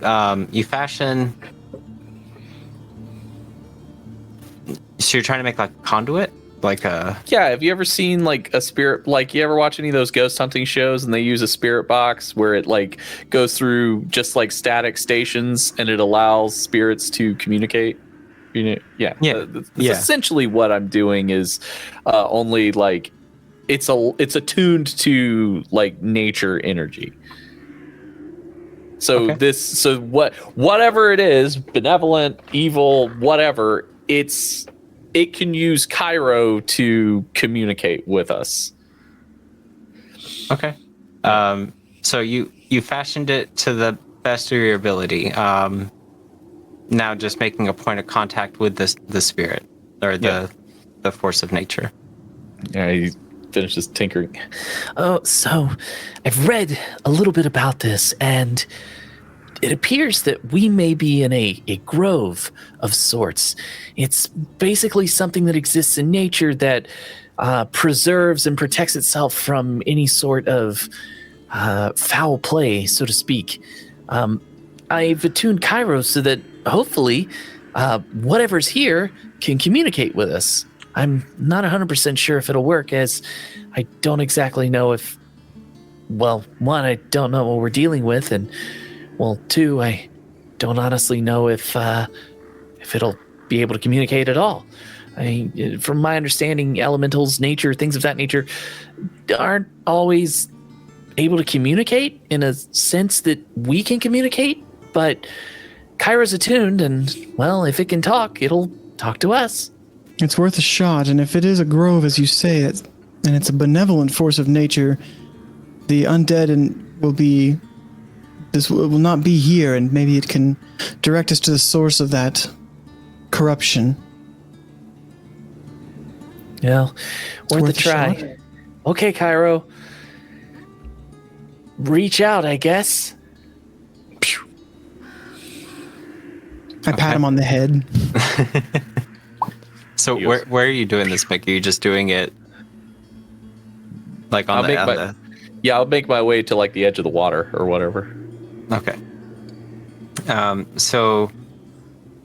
you fashion... So you're trying to make like a conduit? Like a... Yeah, have you ever seen like a spirit, like you ever watch any of those ghost hunting shows and they use a spirit box where it like goes through just like static stations and it allows spirits to communicate? You know, yeah. That's essentially what I'm doing is only like it's attuned to like nature energy. So whatever it is, benevolent, evil, whatever, it can use Cairo to communicate with us. Okay. So you fashioned it to the best of your ability. Now just making a point of contact with the spirit or the force of nature. Yeah, he finishes tinkering. Oh, so I've read a little bit about this, and it appears that we may be in a grove of sorts. It's basically something that exists in nature that preserves and protects itself from any sort of foul play, so to speak. I've attuned Cairo so that hopefully whatever's here can communicate with us. I'm not 100% sure if it'll work, as I don't exactly know if, well, one, I don't know what we're dealing with, and well, two, I don't honestly know if it'll be able to communicate at all. From my understanding, elementals, nature, things of that nature aren't always able to communicate in a sense that we can communicate, but Kyra's attuned, and, well, if it can talk, it'll talk to us. It's worth a shot, and if it is a grove, as you say, and it's a benevolent force of nature, the undead will not be here, and maybe it can direct us to the source of that corruption. Well, worth a try. Shot. Okay, Cairo. Reach out, I guess. I pat him on the head. So where are you doing this, Mick? Are you just doing it like on the... Yeah, I'll make my way to like the edge of the water or whatever. Okay. So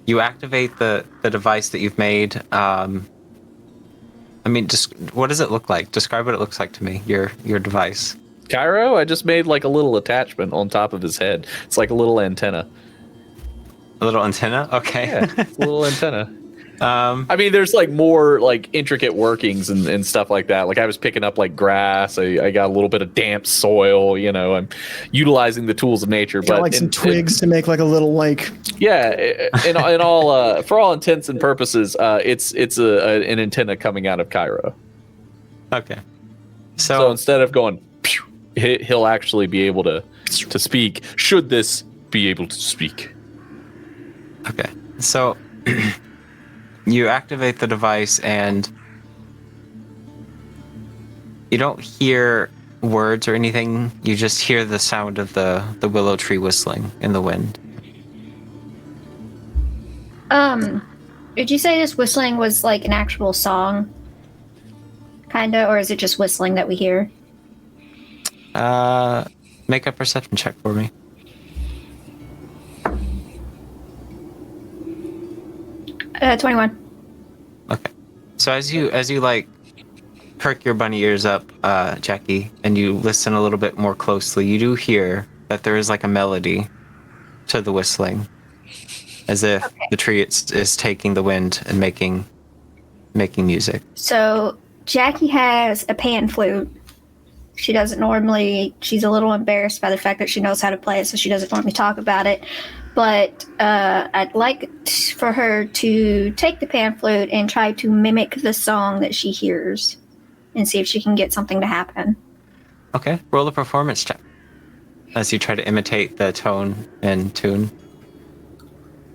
you activate the device that you've made. I mean, just what does it look like? Describe what it looks like to me. Your device. Cairo, I just made like a little attachment on top of his head. It's like a little antenna. A little antenna? Okay. Yeah, it's a little antenna. I mean, there's like more like intricate workings and stuff like that. Like I was picking up like grass. I got a little bit of damp soil. You know, I'm utilizing the tools of nature. Got like some twigs to make like a little like. Yeah, in all for all intents and purposes, it's an antenna coming out of Cairo. Okay. So instead of going, pew, he'll actually be able to speak. Should this be able to speak? Okay. So. You activate the device and you don't hear words or anything. You just hear the sound of the willow tree whistling in the wind. Did you say this whistling was like an actual song? Kinda, or is it just whistling that we hear? Make a perception check for me. 21. Okay. So as you like perk your bunny ears up, Jackie, and you listen a little bit more closely, you do hear that there is like a melody to the whistling, as if the tree is taking the wind and making music. So Jackie has a pan flute. She doesn't normally. She's a little embarrassed by the fact that she knows how to play it, so she doesn't normally talk about it. But I'd like for her to take the pan flute and try to mimic the song that she hears, and see if she can get something to happen. Okay, roll a performance check as you try to imitate the tone and tune.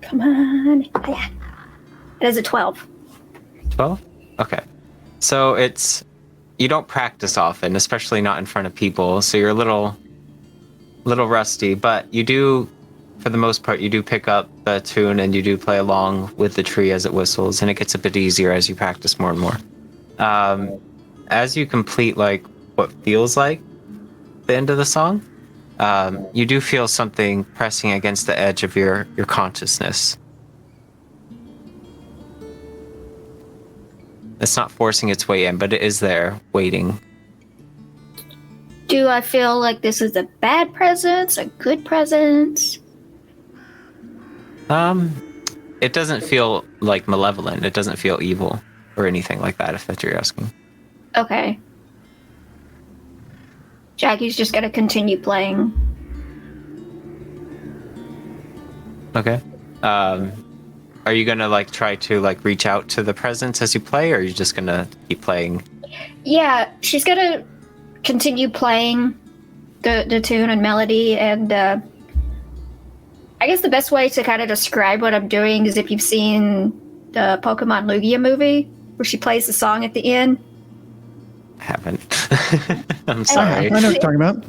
Come on. Yeah. It is a 12. 12? Okay. So you don't practice often, especially not in front of people, so you're a little rusty, but you do, for the most part, you do pick up the tune and you do play along with the tree as it whistles, and it gets a bit easier as you practice more and more. As you complete like what feels like the end of the song, you do feel something pressing against the edge of your consciousness. It's not forcing its way in, but it is there, waiting. Do I feel like this is a bad presence, a good presence? It doesn't feel like malevolent. It doesn't feel evil or anything like that, if that's what you're asking. Okay. Jackie's just gonna continue playing. Okay. Are you gonna like try to like reach out to the presence as you play, or are you just gonna keep playing? Yeah, she's gonna continue playing the tune and melody, and I guess the best way to kind of describe what I'm doing is if you've seen the Pokemon Lugia movie, where she plays the song at the end. I haven't. I'm sorry. I know what you're talking about.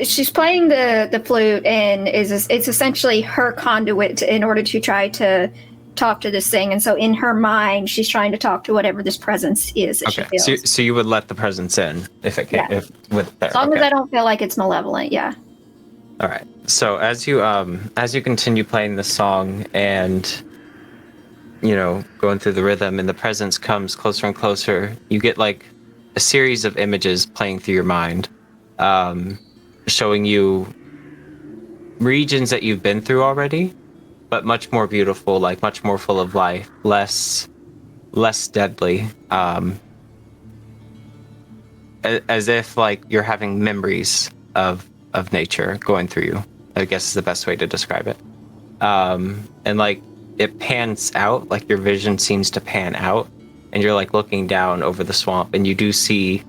She's playing the flute, and it's essentially her conduit in order to try to talk to this thing. And so in her mind, she's trying to talk to whatever this presence is that she feels. So you would let the presence in if it can, Yeah. there. As long as I don't feel like it's malevolent, yeah. All right. So as you continue playing the song and going through the rhythm, and the presence comes closer and closer, you get like a series of images playing through your mind, showing you regions that you've been through already, but much more beautiful, like much more full of life, less deadly, as if like you're having memories of nature going through you, I guess is the best way to describe it. And like it pans out, like your vision seems to pan out, and you're like looking down over the swamp, and you do see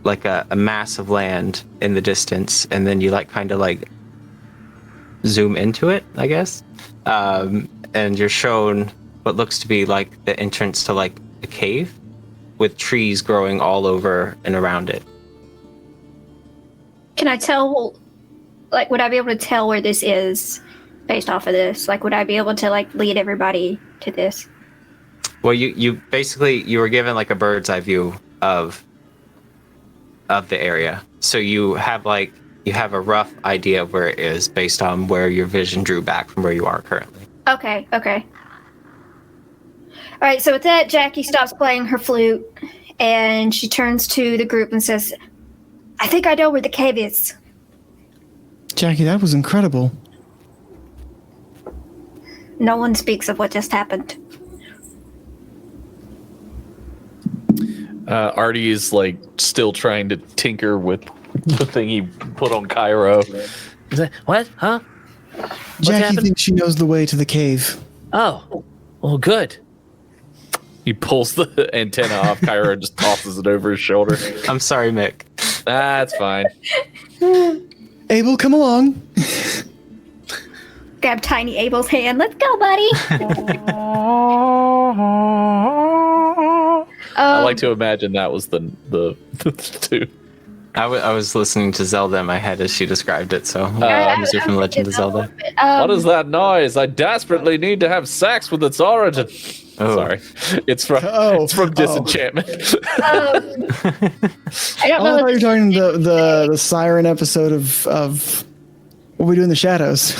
like a mass of land in the distance, and then you like kind of like zoom into it, I guess, and you're shown what looks to be like the entrance to like a cave with trees growing all over and around it. Can I tell, like, would I be able to tell where this is based off of this? Like, would I be able to like lead everybody to this? Well, you basically, you were given like a bird's eye view of the area, so you have a rough idea of where it is based on where your vision drew back from where you are currently. Okay. All right, so with that, Jackie stops playing her flute, and she turns to the group and says, I think I know where the cave is. Jackie, that was incredible. No one speaks of what just happened. Artie is like still trying to tinker with the thing he put on Cairo. He's like, what? Huh? Jackie thinks she knows the way to the cave. Oh, well, good. He pulls the antenna off Cairo and just tosses it over his shoulder. I'm sorry, Mick. That's fine. Abel, come along. Grab Tiny Abel's hand. Let's go, buddy. I like to imagine that was the two. I was listening to Zelda in my head as she described it, so music from Legend of Zelda. What is that noise? I desperately need to have sex with its origin. Oh. Sorry, it's from Disenchantment. I don't know. I thought you were talking the siren episode of What We Do in the Shadows.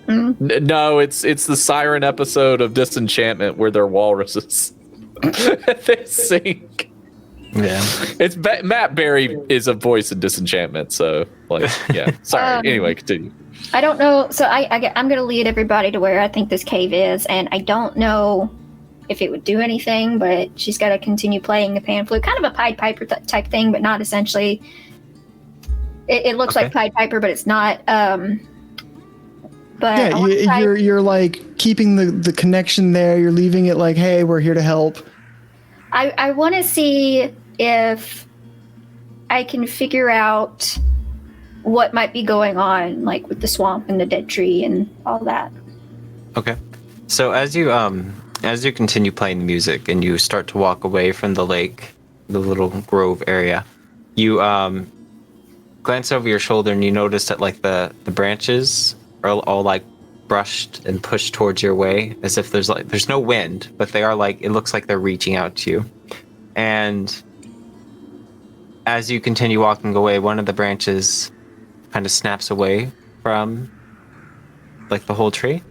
No, it's the siren episode of Disenchantment where they're walruses. They sing. Yeah, it's Matt Berry is a voice in Disenchantment, so like, yeah. Sorry. Anyway, continue. I don't know. So I'm going to lead everybody to where I think this cave is, and I don't know if it would do anything, but she's got to continue playing the pan flute, kind of a Pied Piper type thing, but not essentially. It looks like Pied Piper, but it's not. But yeah, you're like keeping the connection there. You're leaving it like, hey, we're here to help. I want to see if I can figure out what might be going on, like with the swamp and the dead tree and all that. Okay. So as you continue playing the music and you start to walk away from the lake, the little grove area, you glance over your shoulder and you notice that like the branches are all like brushed and pushed towards your way, as if there's no wind, but they are like, it looks like they're reaching out to you. And as you continue walking away, one of the branches kind of snaps away from like the whole tree,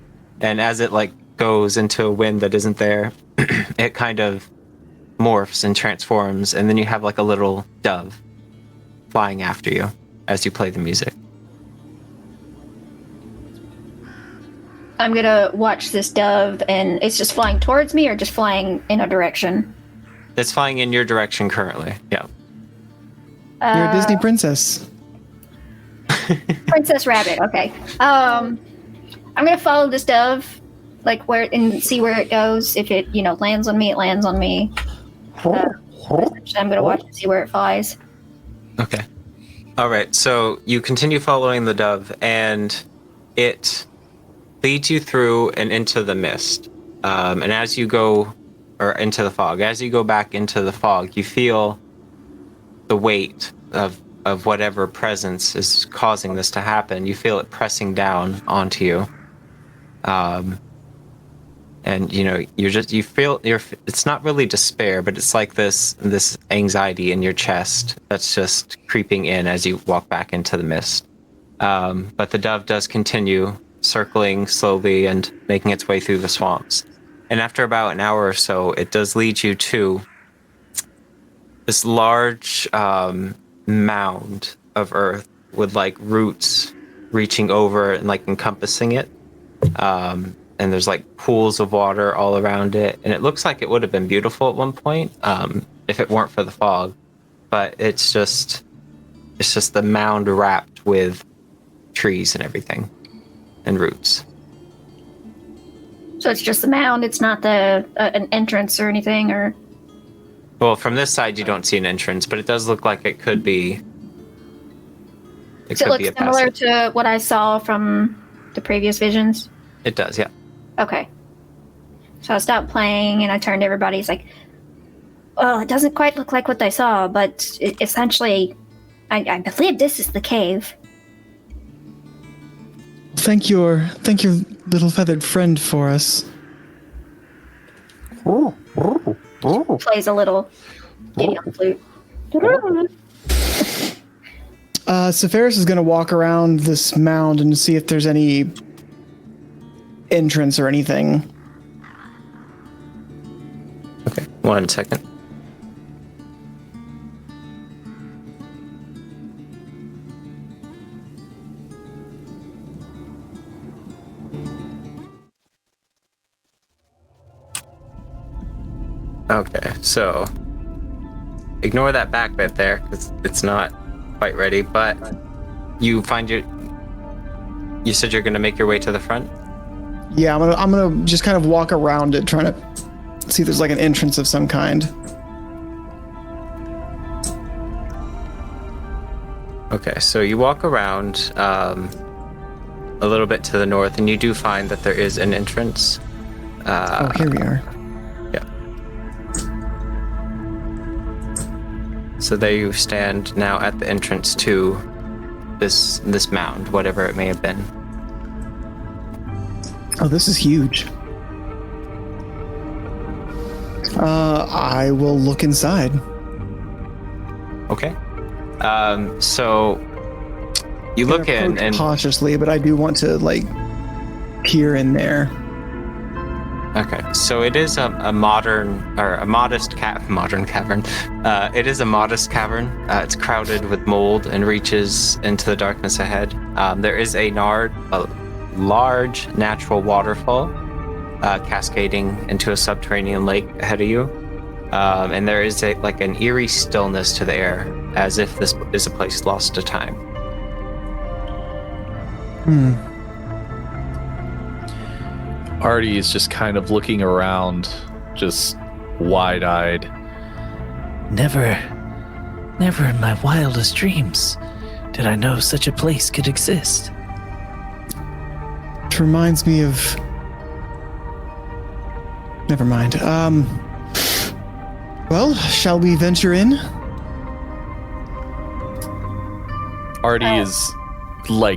and as it like goes into a wind that isn't there, it kind of morphs and transforms, and then you have like a little dove flying after you as you play the music. I'm gonna watch this dove, and it's just flying towards me or just flying in a direction? It's flying in your direction currently, yeah. You're a Disney princess. Princess Rabbit, okay. I'm gonna follow this dove, like where, and see where it goes. If it, lands on me, it lands on me. I'm gonna watch and see where it flies. Okay. All right, so you continue following the dove, and it leads you through and into the mist. And as you go, or into the fog, as you go back into the fog, you feel the weight of whatever presence is causing this to happen. You feel it pressing down onto you. And you feel it's not really despair, but it's like this anxiety in your chest that's just creeping in as you walk back into the mist. But the dove does continue circling slowly and making its way through the swamps. And after about an hour or so, it does lead you to this large mound of earth with like roots reaching over and like encompassing it. And there's like pools of water all around it. And it looks like it would have been beautiful at one point if it weren't for the fog. But it's just the mound wrapped with trees and everything and roots. So it's just the mound. It's not an entrance or anything, or. Well, from this side you don't see an entrance, but it does look like it could be. Does it look similar to what I saw from the previous visions? It does, yeah. Okay. So I stopped playing and I turned to everybody. It's like, well, it doesn't quite look like what I saw, but essentially, I believe this is the cave. Thank your little feathered friend for us. Plays a little ditty on the flute. Sephiroth is going to walk around this mound and see if there's any entrance or anything. Okay, 1 second. Okay, so ignore that back bit there because it's not quite ready, but you said you're going to make your way to the front? Yeah, I'm gonna just kind of walk around it, trying to see if there's like an entrance of some kind. Okay, so you walk around a little bit to the north, and you do find that there is an entrance. Here we are. Yeah. So there you stand now at the entrance to this mound, whatever it may have been. Oh, this is huge. I will look inside. Okay. So you look in and cautiously, but I do want to like here and there. Okay, so it is a modern or a modest modern cavern. It is a modest cavern. It's crowded with mold and reaches into the darkness ahead. There is a large natural waterfall cascading into a subterranean lake ahead of you, and there is an eerie stillness to the air, as if this is a place lost to time. Artie is just kind of looking around, just wide-eyed. Never in my wildest dreams did I know such a place could exist. It reminds me of... Never mind. Well, shall we venture in? Artie is,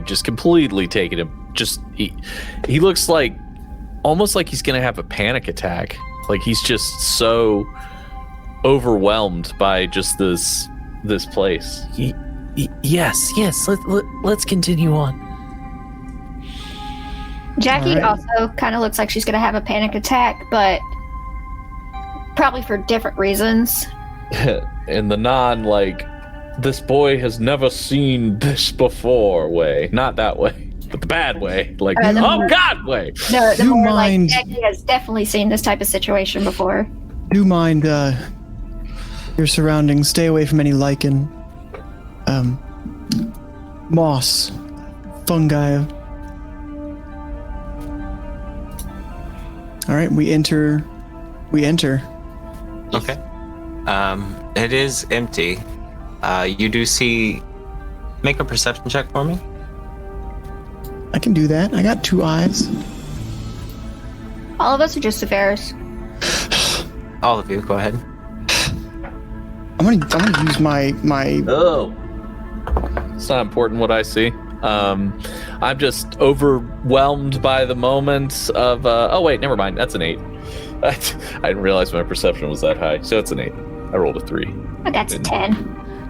just completely taking him. He looks almost like he's gonna have a panic attack. Like he's just so overwhelmed by just this place. Yes. Let's continue on. Jackie also kind of looks like she's going to have a panic attack, but probably for different reasons. In the this boy has never seen this before way. Not that way, but the bad way. God way. No, the more like Jackie has definitely seen this type of situation before. Do mind your surroundings. Stay away from any lichen, moss, fungi. All right, we enter. Okay. It is empty. You do see. Make a perception check for me. I can do that. I got 2 eyes. All of us are just affairs. All of you, go ahead. I'm gonna use my. Oh, it's not important what I see. I'm just overwhelmed by the moment of. Oh wait, never mind. That's an 8. I didn't realize my perception was that high, so it's an 8. I rolled a 3. Oh, that's a 10.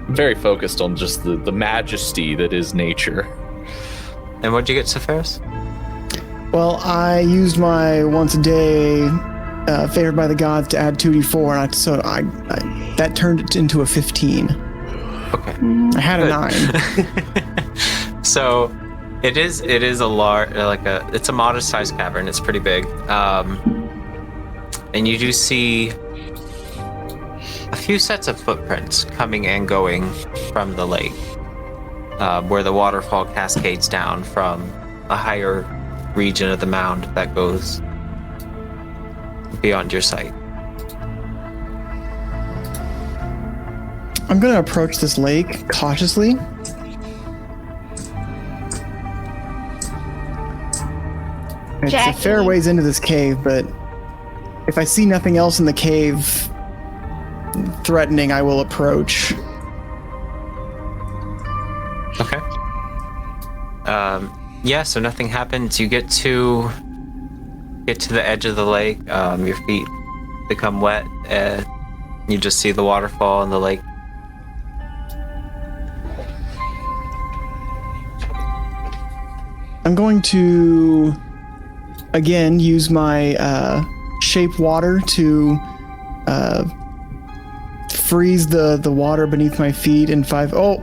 I'm very focused on just the majesty that is nature. And what'd you get, Sephiroth? Well, I used my once a day favored by the gods to add 2d4, and so that turned it into a 15. Okay. I had a 9. So it is a large, it's a modest sized cavern. It's pretty big. And you do see a few sets of footprints coming and going from the lake, where the waterfall cascades down from a higher region of the mound that goes beyond your sight. I'm gonna approach this lake cautiously. It's a fair ways into this cave, but if I see nothing else in the cave threatening, I will approach. Okay. Yeah, so nothing happens. You get to the edge of the lake. Your feet become wet. You just see the waterfall and the lake. I'm going to again use my shape water to freeze the water beneath my feet in 5. Oh.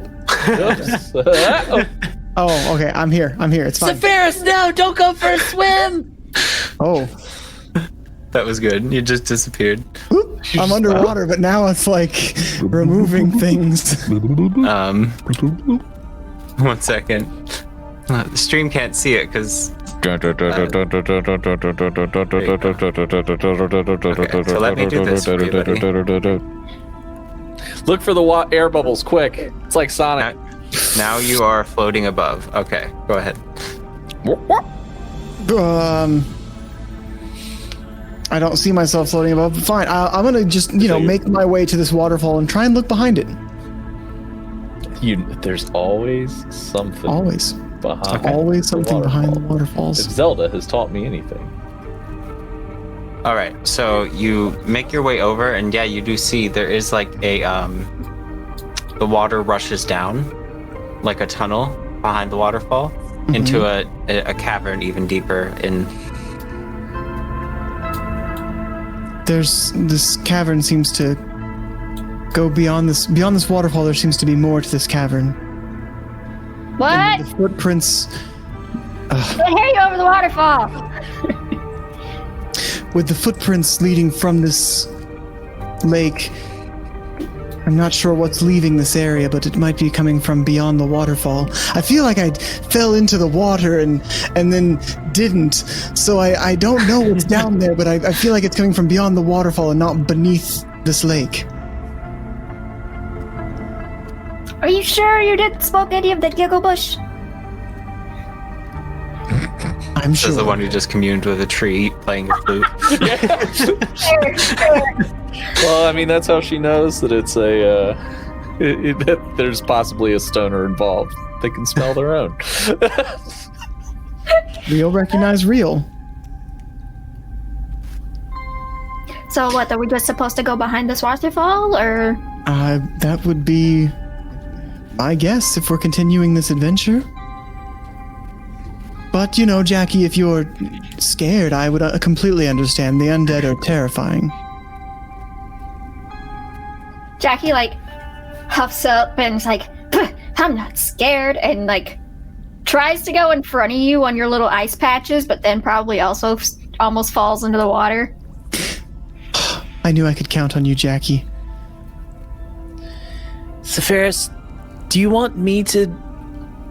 Oh, okay. I'm here. It's fine. Sephiroth, no! Don't go for a swim! Oh. That was good. You just disappeared. I'm underwater, but now it's like removing things. 1 second. The stream can't see it because. Okay, so let me do this for you, buddy. Look for the air bubbles, quick. It's like Sonic. Now you are floating above. Okay, go ahead. I don't see myself floating above, but fine. I'm gonna just, make my way to this waterfall and try and look behind it. There's always something. Always. Behind. Always something behind the waterfalls. If Zelda has taught me anything. All right, so you make your way over, and yeah, you do see there is like the water rushes down, like a tunnel behind the waterfall, into a cavern even deeper in. This cavern seems to go beyond this waterfall. There seems to be more to this cavern. What? And the footprints. I can hear you over the waterfall. With the footprints leading from this lake, I'm not sure what's leaving this area, but it might be coming from beyond the waterfall. I feel like I fell into the water and then didn't, so I don't know what's down there, but I feel like it's coming from beyond the waterfall and not beneath this lake. Are you sure you didn't smoke any of the giggle bush? I'm sure. As the one who just communed with a tree playing a flute. Well, I mean, that's how she knows that it's that there's possibly a stoner involved. They can smell their own. Real recognize real. So what, are we just supposed to go behind this waterfall, or? That would be my guess if we're continuing this adventure. But, you know, Jackie, if you're scared, I would completely understand. The undead are terrifying. Jackie, like, huffs up and is like, I'm not scared, and, like, tries to go in front of you on your little ice patches, but then probably also almost falls into the water. I knew I could count on you, Jackie. Sephiroth, do you want me to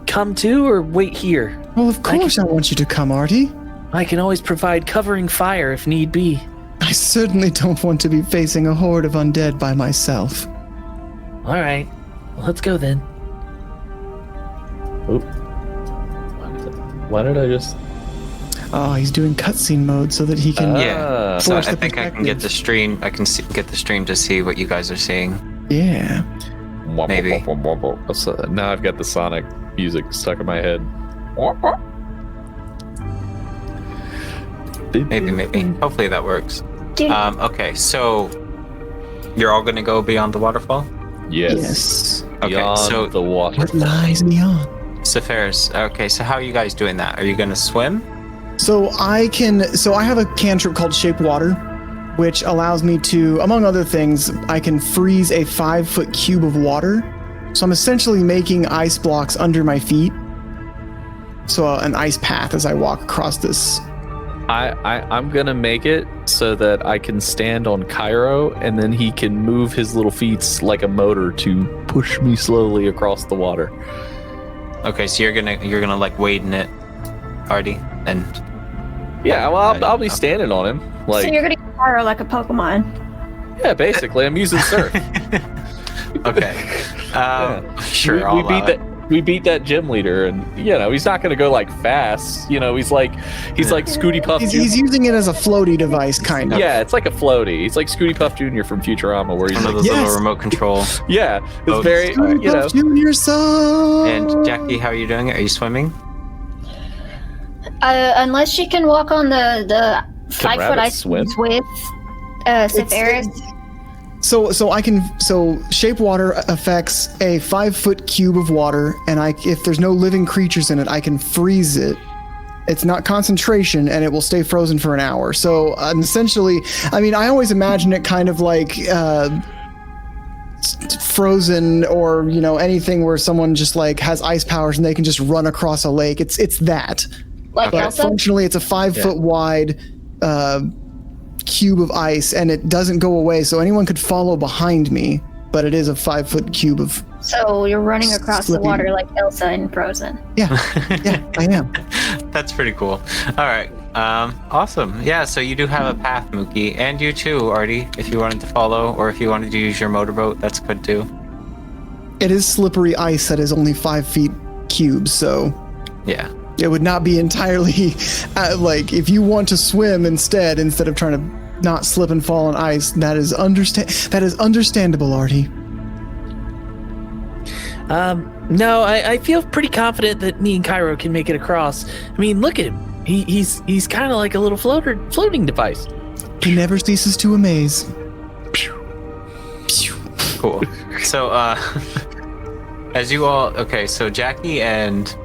come too, or wait here? Well, of course I want you to come, Artie. I can always provide covering fire if need be. I certainly don't want to be facing a horde of undead by myself. All right, let's go then. Oop. Why did I just... Oh, he's doing cutscene mode so that he can... Yeah, so I think I can get the stream. I can get the stream to see what you guys are seeing. Yeah. Maybe. So now I've got the Sonic music stuck in my head. Maybe. Hopefully that works. Okay, so you're all gonna go beyond the waterfall? Yes. Okay, Beyond so the water. What lies beyond? Sephiroth, okay, so how are you guys doing that? Are you gonna swim? So I have a cantrip called Shape Water, which allows me to, among other things, I can freeze a 5-foot cube of water. So I'm essentially making ice blocks under my feet. So an ice path as I walk across this. I'm gonna make it so that I can stand on Cairo and then he can move his little feet like a motor to push me slowly across the water. Okay, so you're gonna like wade in it, Artie, and yeah, well I'll be standing on him. Like, so you're gonna fire like a Pokemon. Yeah, basically, I'm using surf. Okay. Sure. We beat that gym leader, and you know he's not going to go like fast. You know, he's like Scooty Puff. He's using it as a floaty device, kind of. Yeah, it's like a floaty. He's like Scooty Puff Jr. from Futurama, where he's one of those little remote control. Yeah, it's very Scooty Puff Jr. son. And Jackie, how are you doing? Are you swimming? Unless she can walk on the 5-foot ice swim with Sephiroth. So Shape Water affects a 5-foot cube of water, and if there's no living creatures in it, I can freeze it. It's not concentration, and it will stay frozen for an hour. So essentially, I mean, I always imagine it kind of like Frozen, or you know, anything where someone just like has ice powers and they can just run across a lake. It's that. Like but Elsa? functionally, it's a 5-foot wide cube of ice, and it doesn't go away, so anyone could follow behind me, but it is a 5-foot cube of... So you're running across the water like Elsa in Frozen. Yeah, I am. That's pretty cool. All right, awesome. Yeah, so you do have a path, Mookie, and you too, Artie, if you wanted to follow, or if you wanted to use your motorboat, that's good too. It is slippery ice that is only 5 feet cubes, so... Yeah. It would not be entirely like if you want to swim instead of trying to not slip and fall on ice. That is understandable, Artie. No, I feel pretty confident that me and Cairo can make it across. I mean, look at him. He's kind of like a little floating device. He never ceases to amaze. Cool. So, as you all, okay, so Jackie and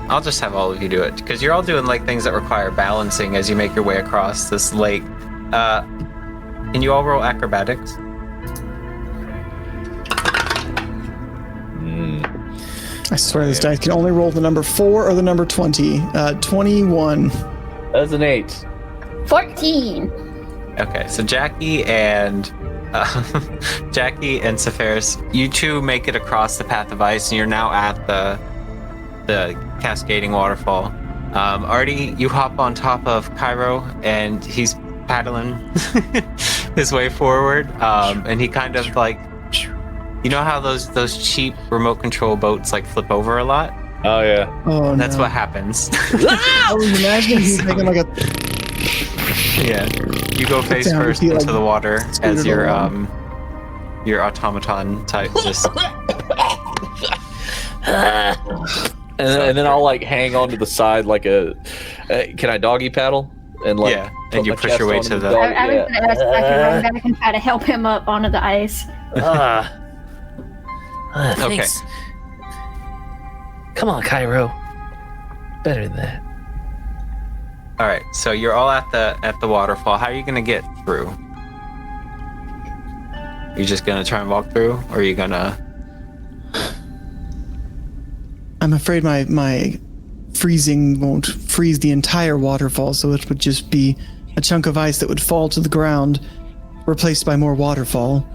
I'll just have all of you do it because you're all doing like things that require balancing as you make your way across this lake. Can you all roll acrobatics? I swear this dice can only roll the number 4 or the number 20. 21. That's an 8. 14. Okay, so Jackie and Sephiroth, you two make it across the path of ice, and you're now at the cascading waterfall. Artie, you hop on top of Cairo, and he's paddling his way forward, and he kind of like, you know how those cheap remote control boats like flip over a lot? Oh yeah. Oh, That's no. what happens. I was imagining he's making like a. Yeah, you go face down, first he, into like, the water as scooted your along. automaton type just. And then I'll like hang on to the side like a. Can I doggy paddle? And like Yeah, and you push your way to the. I was gonna ask if I can run back and try to help him up onto the ice. Thanks. Come on, Cairo. Better than that. All right, so you're all at the waterfall. How are you gonna get through? You're just gonna try and walk through, or are you gonna? I'm afraid my freezing won't freeze the entire waterfall, so it would just be a chunk of ice that would fall to the ground, replaced by more waterfall.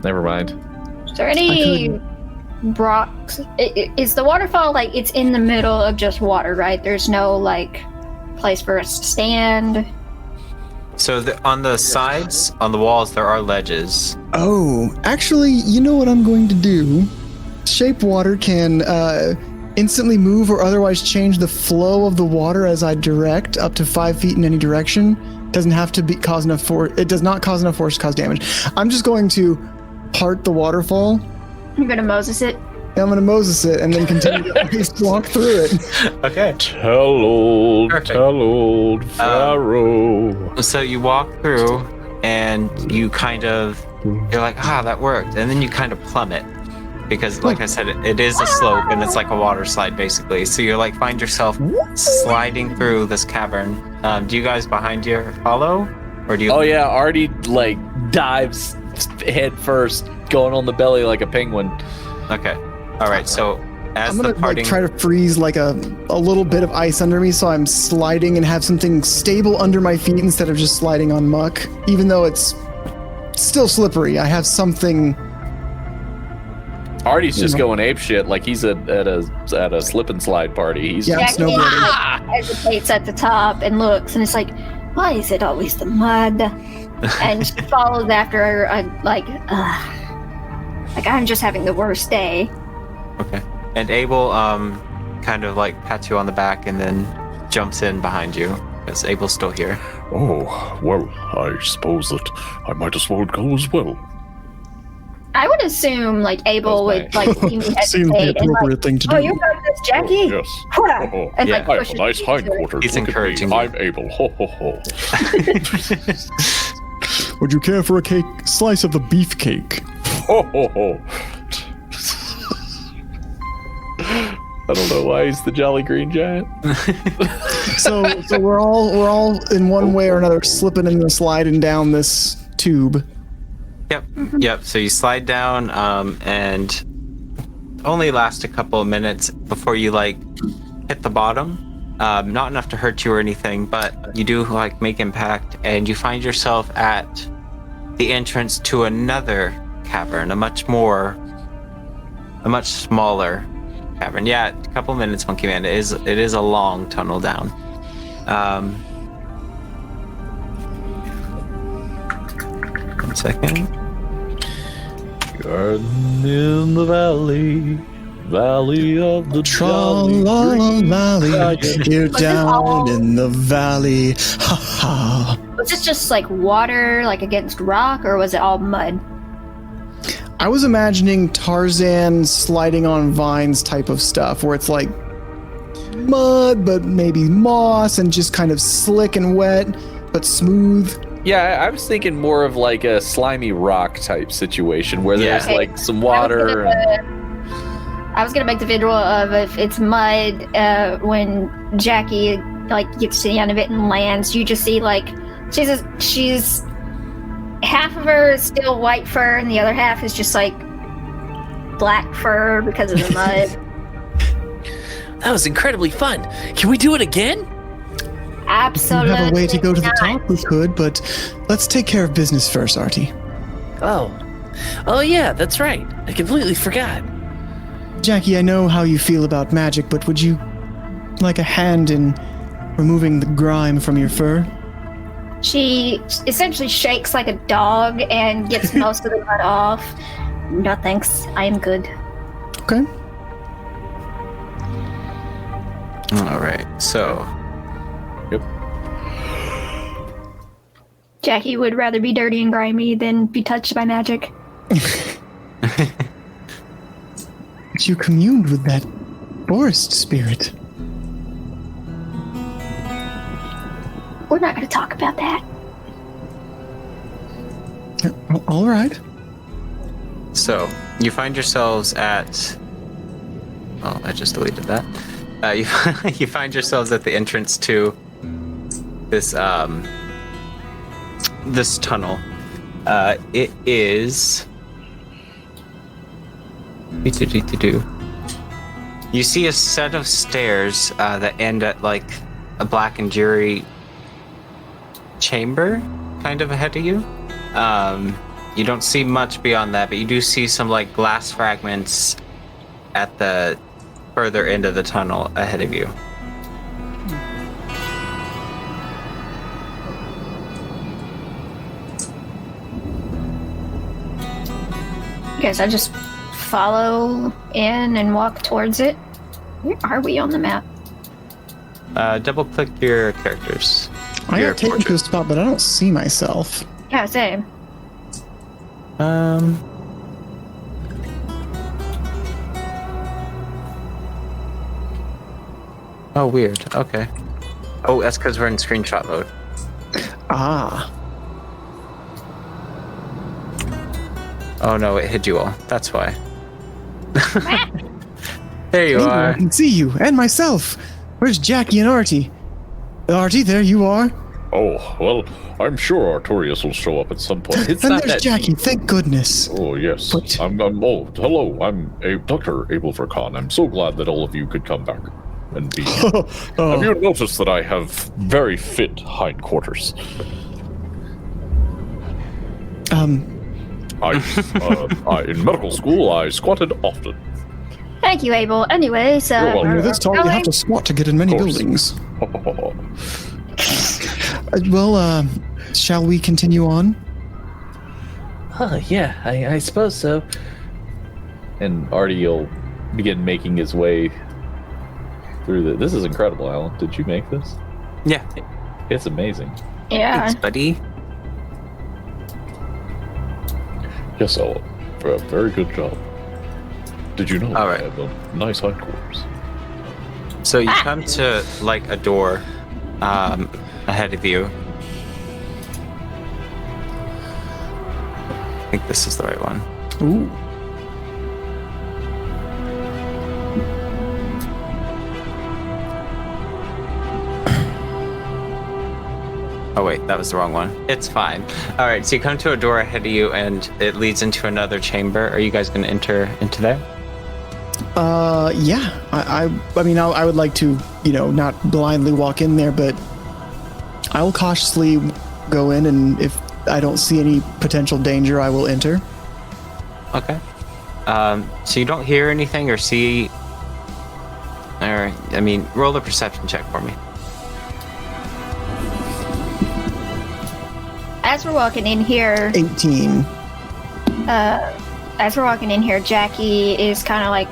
Never mind. Is there any rocks? Is the waterfall like it's in the middle of just water, right? There's no like place for us to stand. So on the sides, on the walls, there are ledges. Oh, actually, you know what I'm going to do? Shape water can instantly move or otherwise change the flow of the water as I direct up to 5 feet in any direction. Doesn't have to cause enough force. It does not cause enough force to cause damage. I'm just going to part the waterfall. You're gonna Moses it. I'm going to Moses it and then continue to walk through it. Okay. Tell old Pharaoh. So you walk through, and you kind of, you're like, that worked, and then you kind of plummet. Because, like I said, it is a slope, and it's like a water slide, basically. So you like find yourself sliding through this cavern. Do you guys behind you follow, or do you? Oh yeah, Artie like dives head first, going on the belly like a penguin. Okay. All right. So as I'm gonna the parting, try to freeze like a little bit of ice under me, so I'm sliding and have something stable under my feet instead of just sliding on muck. Even though it's still slippery, I have something. Artie's just going ape shit, like he's at a slip and slide party. He's Jackie hesitates at the top and looks, and it's like, why is it always the mud? And she follows after her, like I'm just having the worst day. Okay. And Abel kind of like pats you on the back and then jumps in behind you. Because Abel's still here. Oh, well, I suppose that I might as well go as well. I would assume like Abel would like see me Seems the hesitate and appropriate like, thing to do. Oh, you got this, Jackie? Yes. Huh. And like I push have it a nice into it. hindquarters. He's Look at me. encouraging I'm able. Ho ho ho. Would you care for a slice of the beef cake? Ho ho ho. I don't know why he's the Jolly Green Giant. So we're all in one way or another slipping and sliding down this tube. Yep. So you slide down, and only last a couple of minutes before you like hit the bottom. Not enough to hurt you or anything, but you do like make impact, and you find yourself at the entrance to another cavern, a much smaller cavern. Yeah, a couple minutes, Monkey Man. It is a long tunnel down. One second. Garden in the valley of the Jolly Green Valley, you're down in the valley. Ha ha. Was this just like water, like against rock, or was it all mud? I was imagining Tarzan sliding on vines type of stuff, where it's like mud, but maybe moss and just kind of slick and wet, but smooth. Yeah, I was thinking more of like a slimy rock type situation where there's Okay. like some water. I was gonna make the visual of if it's mud, when Jackie like gets to the end of it and lands, you just see like she's half of her is still white fur and the other half is just like black fur because of the mud. That was incredibly fun. Can we do it again? Absolutely. If we have a way to go to the not. top, we could, but let's take care of business first, Artie. Oh yeah, that's right. I completely forgot. Jackie, I know how you feel about magic, but would you like a hand in removing the grime from your fur? She essentially shakes like a dog and gets most of the mud off. No thanks, I am good. Okay. All right. So. Yep. Jackie would rather be dirty and grimy than be touched by magic. But you communed with that forest spirit. We're not going to talk about that. All right. So, you find yourselves at... Oh, I just deleted that. You find yourselves at the entrance to this, this tunnel. It is... You see a set of stairs that end at, like, a black and dreary chamber, kind of ahead of you. You don't see much beyond that, but you do see some like glass fragments at the further end of the tunnel ahead of you. Guess I just follow in and walk towards it. Where are we on the map? Double click your characters. I got taken to a spot, but I don't see myself. Yeah, same. Oh, weird. Okay. Oh, that's because we're in screenshot mode. Ah. Oh no, it hid you all. That's why. There you Hey, are. I can see you and myself. Where's Jackie and Artie? Artie, there you are. Oh, well, I'm sure Artorias will show up at some point. It's and not there's that Jackie, thank goodness. Oh, yes. Oh, hello, I'm Dr. Abelverkon. I'm so glad that all of you could come back and be here. Have you noticed that I have very fit hindquarters? In medical school, I squatted often. Thank you, Abel. Anyway, so... You're welcome. This tall, you have to squat to get in many buildings. Well, shall we continue on? Yeah, I suppose so. And Artie will begin making his way through the... This is incredible, Alan. Did you make this? Yeah. It's amazing. Yeah. Thanks, buddy. Yes, Alan. Very good job. Did you know I have a nice hindquarters? So you come to like a door ahead of you. I think this is the right one. Ooh. Oh wait, that was the wrong one. It's fine. All right, so you come to a door ahead of you, and it leads into another chamber. Are you guys going to enter into there? Yeah. I mean, I would like to, not blindly walk in there, but I will cautiously go in, and if I don't see any potential danger, I will enter. Okay. So you don't hear anything or see, or roll a perception check for me. As we're walking in here... 18. As we're walking in here, Jackie is kind of like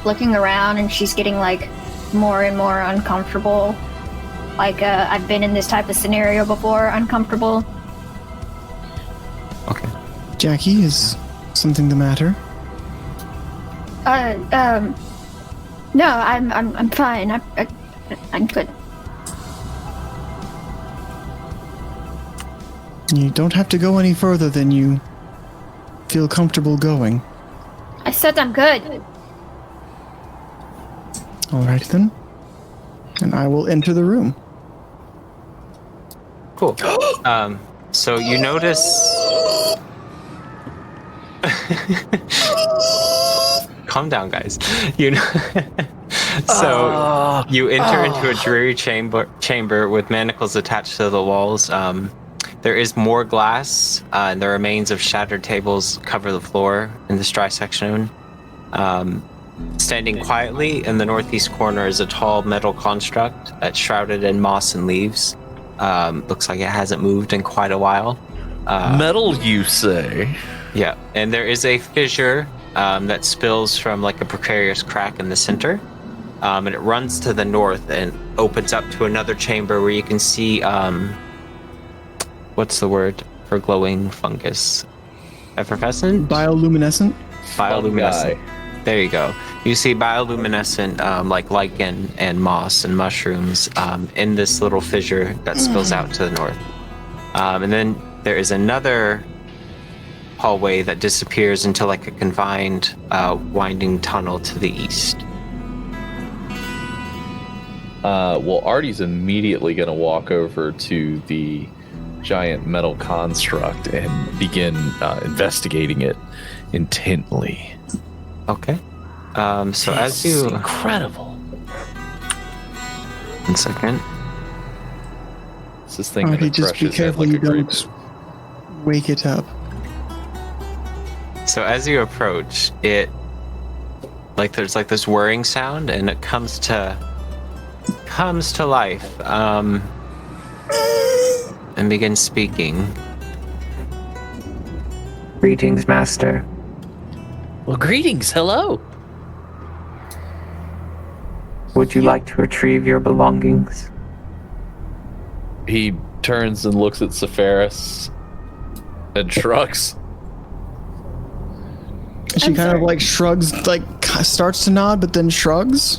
looking around, and she's getting like more and more uncomfortable. Like, I've been in this type of scenario before, uncomfortable. Okay. Jackie, is something the matter? No, I'm fine. I'm good. You don't have to go any further than you feel comfortable going. I said I'm good. All right then. And I will enter the room. Cool. So you notice. Calm down, guys. You know. So you enter into a dreary chamber with manacles attached to the walls. There is more glass, and the remains of shattered tables cover the floor in this dry section. Standing quietly in the northeast corner is a tall metal construct that's shrouded in moss and leaves. Looks like it hasn't moved in quite a while. Metal, you say? Yeah, and there is a fissure that spills from like a precarious crack in the center. And it runs to the north and opens up to another chamber where you can see, what's the word for glowing fungus? Effervescent? Bioluminescent? Bioluminescent. There you go. You see bioluminescent, like lichen and moss and mushrooms in this little fissure that spills out to the north. And then there is another hallway that disappears into like a confined, winding tunnel to the east. Well, Artie's immediately going to walk over to the giant metal construct and begin investigating it intently. Okay. So as you... Incredible. 1 second. It's this thing Artie, that just be crushes careful like you a grape. don't wake it up. So as you approach, it... Like there's like this whirring sound and it comes to life. And begins speaking. Greetings, Master. Well, greetings. Hello. Would you like to retrieve your belongings? He turns and looks at Sepharis and shrugs. She kind of like shrugs, like starts to nod, but then shrugs.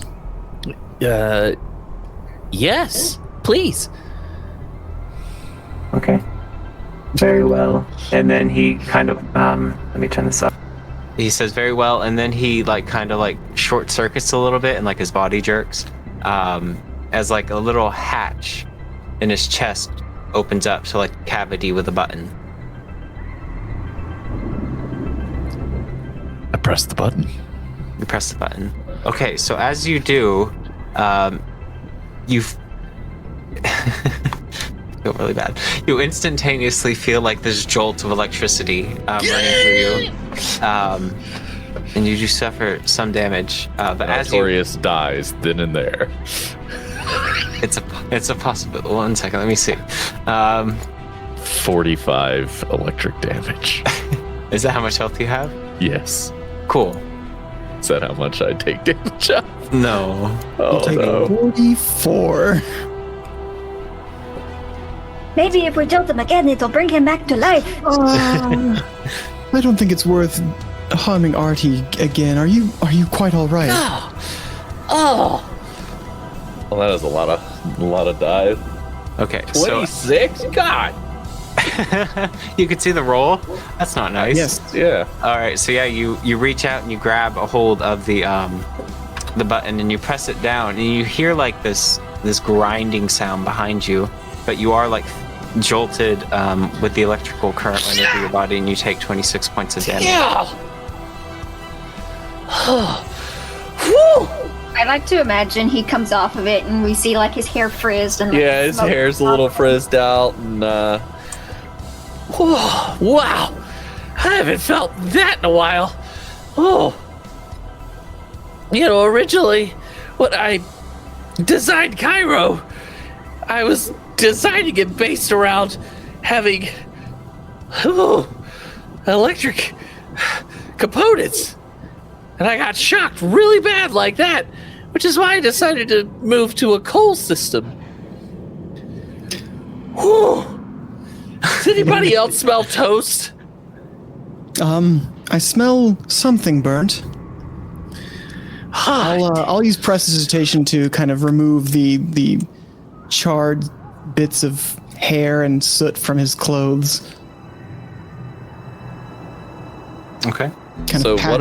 Yes, please. Okay. Very well. And then he kind of, let me turn this up. He says very well, and then he like kind of like short circuits a little bit and like his body jerks. As like a little hatch in his chest opens up to like a cavity with a button. I press the button. You press the button. Okay, so as you do, you've feel really bad. You instantaneously feel like this jolt of electricity running through you, and you do suffer some damage. But as Artorius dies then and there. It's a possibility. 1 second, let me see. 45 electric damage. Is that how much health you have? Yes. Cool. Is that how much I take damage off? No. Oh no. 44. Maybe if we jolt him again, it'll bring him back to life. I don't think it's worth harming Artie again. Are you quite all right? Oh. Well, that is a lot of dive. Okay. 26? God. You can see the roll. That's not nice. Yes. Yeah. All right. So yeah, you reach out and you grab a hold of the button and you press it down and you hear like this grinding sound behind you, but you are like jolted with the electrical current running through your body and you take 26 points of damage. Yeah. I like to imagine he comes off of it and we see like his hair frizzed and like, Yeah, his smoke hair's a little frizzed out and wow. I haven't felt that in a while. Oh. You know, originally when I designed Cairo, I was designing it based around having electric components. And I got shocked really bad like that, which is why I decided to move to a coal system. Whew. Does anybody else smell toast? I smell something burnt. I'll use prestidigitation to kind of remove the charred bits of hair and soot from his clothes. Okay. So what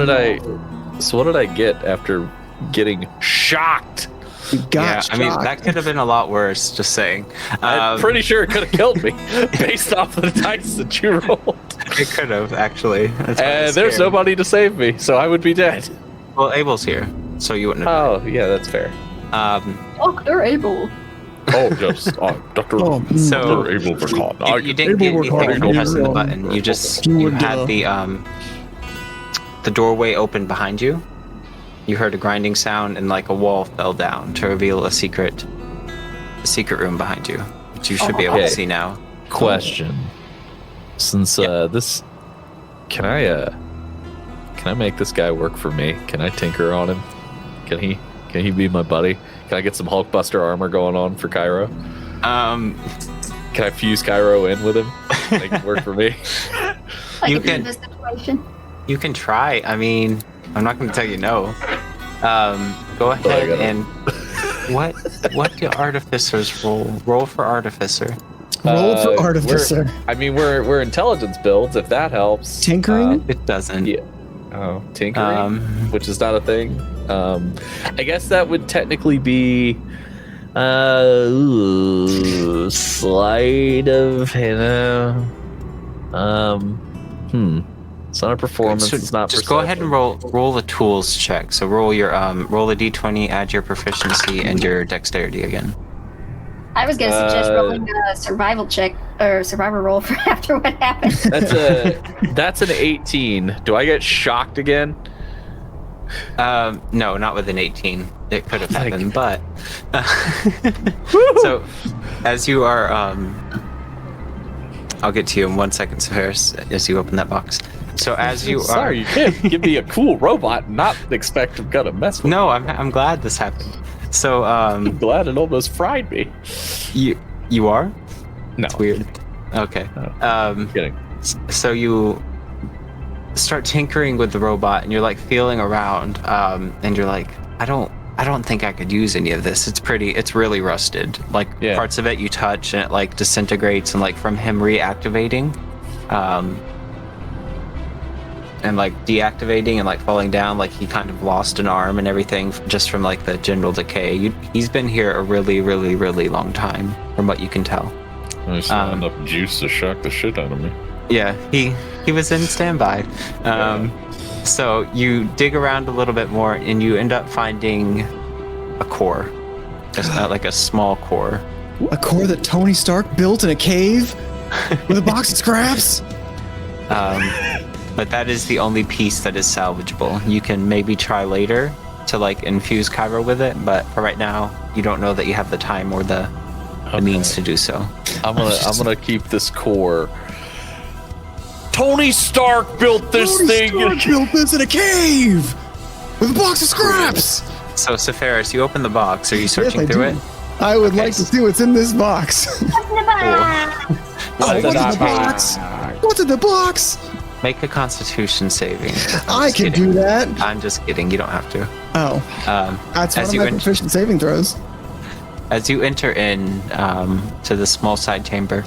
did I get after getting shocked? I mean, that could have been a lot worse, just saying. I'm pretty sure it could have killed me based off of the dice that you rolled. It could have, actually. There's nobody to save me, so I would be dead. Well, Abel's here, so you wouldn't have died. Yeah, that's fair. Dr. Abel. Oh, yes. Dr. So, Able for Con. You didn't get anything from pressing the button. You just you had the doorway open behind you. You heard a grinding sound and like a wall fell down to reveal a secret room behind you, which you should be able to see now. Question: Since this, can I make this guy work for me? Can I tinker on him? Can he be my buddy? Can I get some Hulkbuster armor going on for Cairo? Can I fuse Cairo in with him? Make it work for me. You can try. I mean, I'm not going to tell you no. Go ahead and what do artificers roll? Roll for artificer. Roll for artificer. We're intelligence builds. If that helps. Tinkering? It doesn't. Yeah. Oh, tinkering, which is not a thing. I guess that would technically be sleight of It's not a performance. So it's not. Just go ahead and roll the tools check. So roll your roll a d20, add your proficiency and your dexterity again. I was gonna suggest rolling a survival check or survivor roll for after what happened. That's an 18. Do I get shocked again? No, not with an 18. It could have happened, but so as you are, I'll get to you in 1 second, Ferris, as you open that box. So as you sorry, you can't give me a cool robot and not expect I'm gonna mess with. No, I'm glad this happened. So I'm glad it almost fried me. You are? No. It's weird. Okay. I'm kidding. So you start tinkering with the robot and you're like feeling around, and you're like, I don't think I could use any of this. It's really rusted. Like parts of it you touch and it like disintegrates, and like from him reactivating, and like deactivating and like falling down, like he kind of lost an arm and everything just from like the general decay. He's been here a really, really, really long time, from what you can tell. There's not enough juice to shock the shit out of me. Yeah, he was in standby. So you dig around a little bit more and you end up finding a core. It's not like a small core. A core that Tony Stark built in a cave with a box of scraps? But that is the only piece that is salvageable. You can maybe try later to like infuse Cairo with it, but for right now, you don't know that you have the time or the means to do so. I'm gonna keep this core. Tony Stark built this thing. Tony Stark built this in a cave with a box of scraps. So, Sepharis, you open the box. Are you searching through it? I would like to see what's in this box. What's in the box? What's in the box? Make a Constitution saving. I can do that. I'm just kidding. You don't have to. Oh. That's one of my proficient saving throws. As you enter in to the small side chamber,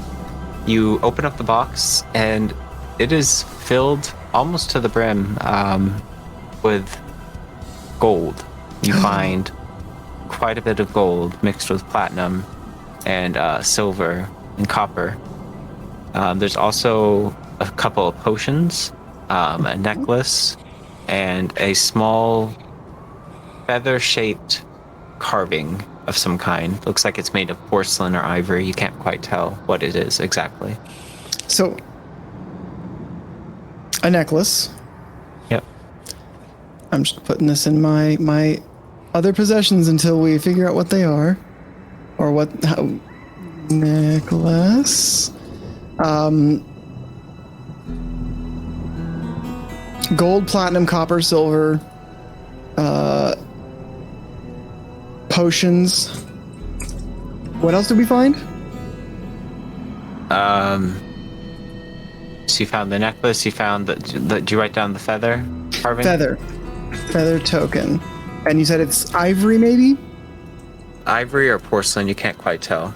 you open up the box and it is filled almost to the brim with gold. You find quite a bit of gold mixed with platinum and silver and copper. There's also a couple of potions, a necklace, and a small feather-shaped carving of some kind. Looks like it's made of porcelain or ivory. You can't quite tell what it is exactly. So, a necklace. Yep. I'm just putting this in my other possessions until we figure out what they are. Or necklace. Gold, platinum, copper, silver, potions. What else did we find? So you found the necklace. You found did you write down the feather carving? Feather token. And you said it's ivory, maybe? Ivory or porcelain? You can't quite tell.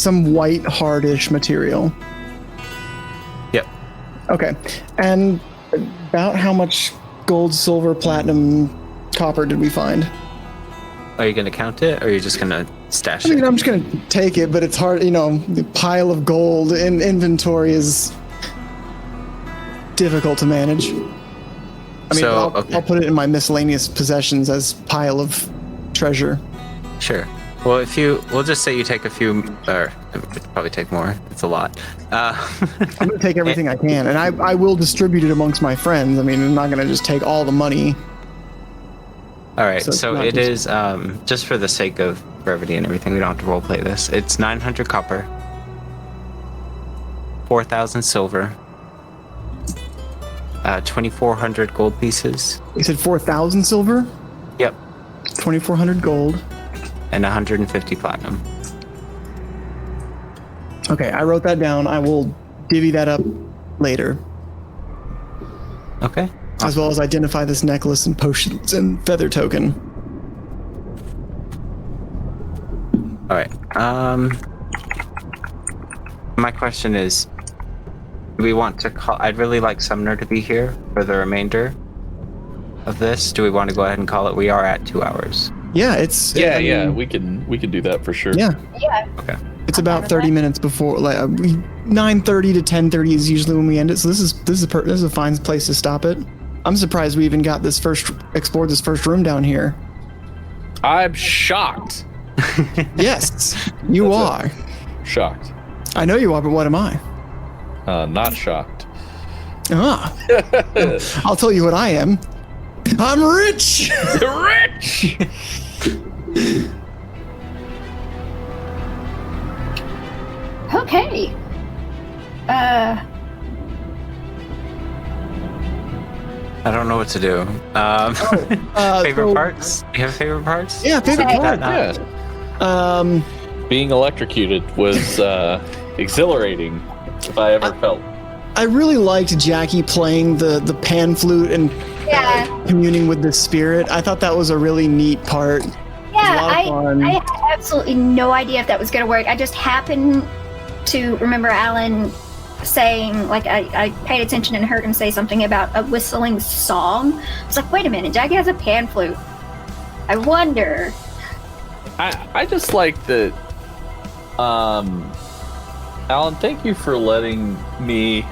some white hardish material. Yep. Okay. And about how much gold, silver, platinum, copper did we find? Are you going to count it, or are you just going to stash I mean, it? I'm just going to take it, but it's hard, you know, the pile of gold in inventory is difficult to manage. I mean, So, I'll put it in my miscellaneous possessions as pile of treasure. Sure. Well, we'll just say you take a few, or it'd probably take more. It's a lot. I'm going to take everything I can, and I will distribute it amongst my friends. I mean, I'm not going to just take all the money. All right, So it's so not it just- is, just for the sake of brevity and everything, we don't have to roleplay this. It's 900 copper, 4,000 silver, 2,400 gold pieces. You said 4,000 silver? Yep. 2,400 gold. And 150 platinum. Okay, I wrote that down. I will divvy that up later. Okay. As well as identify this necklace and potions and feather token. All right. My question is, do we want to call? I'd really like Sumner to be here for the remainder of this. Do we want to go ahead and call it? We are at 2 hours. Yeah, it's Yeah, we can do that for sure. Yeah. Yeah. Okay. It's about 30 minutes before, like 9:30 to 10:30 is usually when we end it. So this is a fine place to stop it. I'm surprised we even got explored this first room down here. I'm shocked. Yes, you are. Shocked. I know you are, but what am I? Not shocked. Ah. I'll tell you what I am. I'm rich. Rich. Okay. I don't know what to do. Favorite parts? Do you have favorite parts? Yeah, favorite part. Yeah. Being electrocuted was exhilarating, if I ever felt. I really liked Jackie playing the pan flute and communing with the spirit. I thought that was a really neat part. Yeah, a lot of fun. I had absolutely no idea if that was going to work. I just happened to remember Alan saying, like, I paid attention and heard him say something about a whistling song. I was like, wait a minute, Jackie has a pan flute. I wonder. I just like that. Alan, thank you for letting me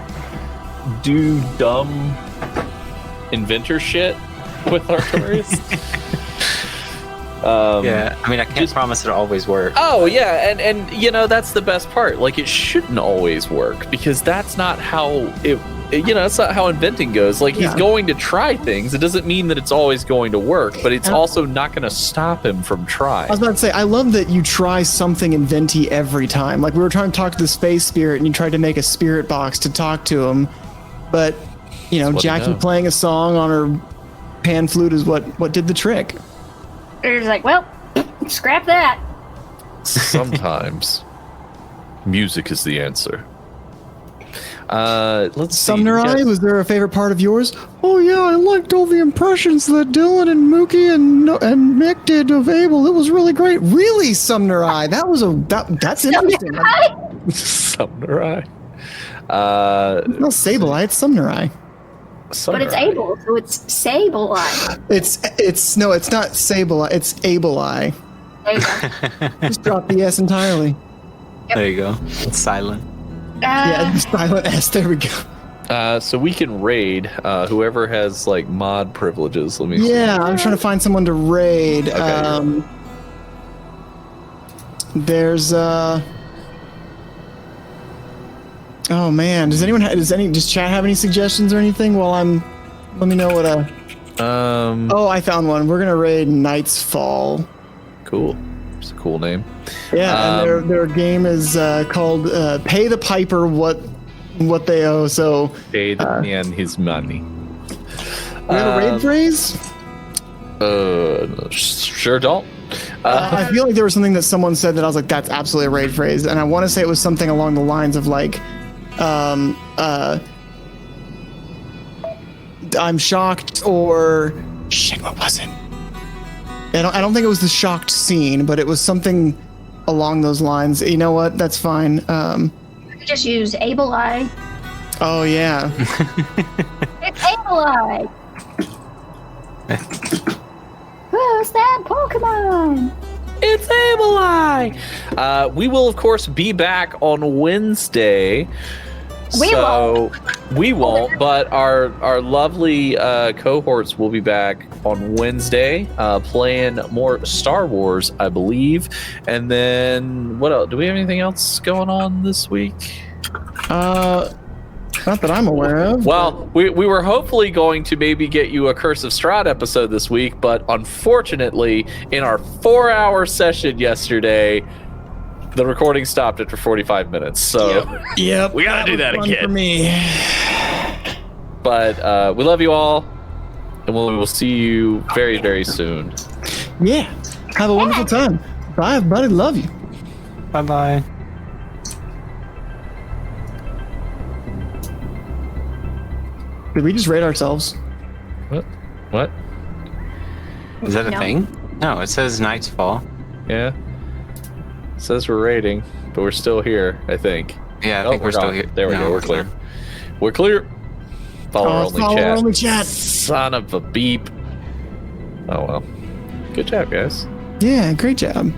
do dumb inventor shit with Artorias. Yeah, I mean, I can't promise it'll always work. Oh yeah, and you know that's the best part. Like it shouldn't always work because that's not how that's not how inventing goes. Like he's going to try things. It doesn't mean that it's always going to work, but it's also not going to stop him from trying. I was about to say, I love that you try something inventy every time. Like we were trying to talk to the space spirit, and you tried to make a spirit box to talk to him, but Jackie playing a song on her pan flute is what did the trick. It was like, well, scrap that. Sometimes music is the answer. Let's see. Sumnerai, was there a favorite part of yours? Oh yeah, I liked all the impressions that Dylan and Mookie and Mick did of Abel. It was really great. Really, Sumnerai? That's interesting. Sumnerai. No, Sableye, it's Sumnerai. But it's Abel, so it's Sableye. It's not Sableye, it's Abeleye. There you go. Just drop the S entirely. There you go. It's silent. Yeah, silent S. There we go. So we can raid whoever has like mod privileges. Let me see. Yeah, I'm trying to find someone to raid. Okay, there's oh man, does chat have any suggestions or anything let me know what oh, I found one. We're gonna raid Knight's Fall. Cool. It's a cool name. Yeah, and their game is called Pay the Piper what they owe. So pay the man his money. We have a raid phrase? Sure don't. I feel like there was something that someone said that I was like, that's absolutely a raid phrase, and I want to say it was something along the lines of like, I'm shocked, or shit, what was it? I don't think it was the shocked scene, but it was something along those lines. You know what? That's fine. You just use Able Eye. Oh yeah. It's Able Eye. Who's that Pokemon? It's Able-Eye! We will, of course, be back on Wednesday. We won't, but our lovely cohorts will be back on Wednesday, playing more Star Wars, I believe. And then, what else? Do we have anything else going on this week? Not that I'm aware of. Well, we were hopefully going to maybe get you a Curse of Strahd episode this week, but unfortunately, in our 4-hour session yesterday, the recording stopped after 45 minutes. So yep, we gotta do that fun again. for me. But we love you all, and we will see you very, very soon. Yeah. Have a wonderful time. Bye, everybody. Love you. Bye-bye. Did we just rate ourselves? What? Is that a No. thing? No, it says Night's Fall. Yeah. It says we're rating, but we're still here, I think. Yeah, I think we're still gone. here. There we No, go. We're clear. We're clear. Follow our only chat. Son of a beep. Oh well. Good job, guys. Yeah, great job.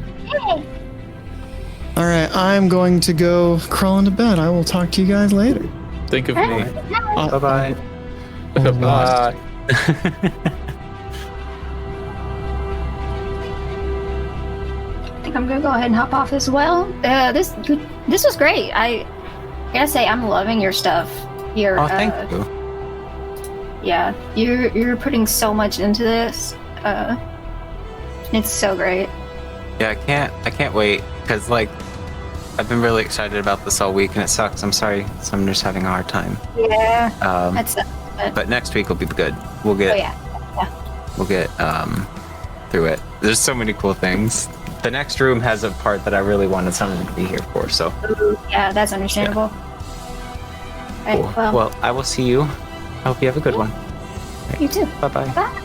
All right, I'm going to go crawl into bed. I will talk to you guys later. Think of me. Bye-bye. Bye. I think I'm gonna go ahead and hop off as well. This was great. I gotta say, I'm loving your stuff. Your Oh, thank you. Yeah, you're putting so much into this. It's so great. Yeah, I can't wait because like I've been really excited about this all week and it sucks. I'm sorry, so I'm just having a hard time. Yeah, That's but next week will be good. We'll get. Oh yeah. We'll get through it. There's so many cool things. The next room has a part that I really wanted someone to be here for. So. Yeah, that's understandable. Right, Cool. Well, I will see you. I hope you have a good one. You too. Bye-bye. Bye.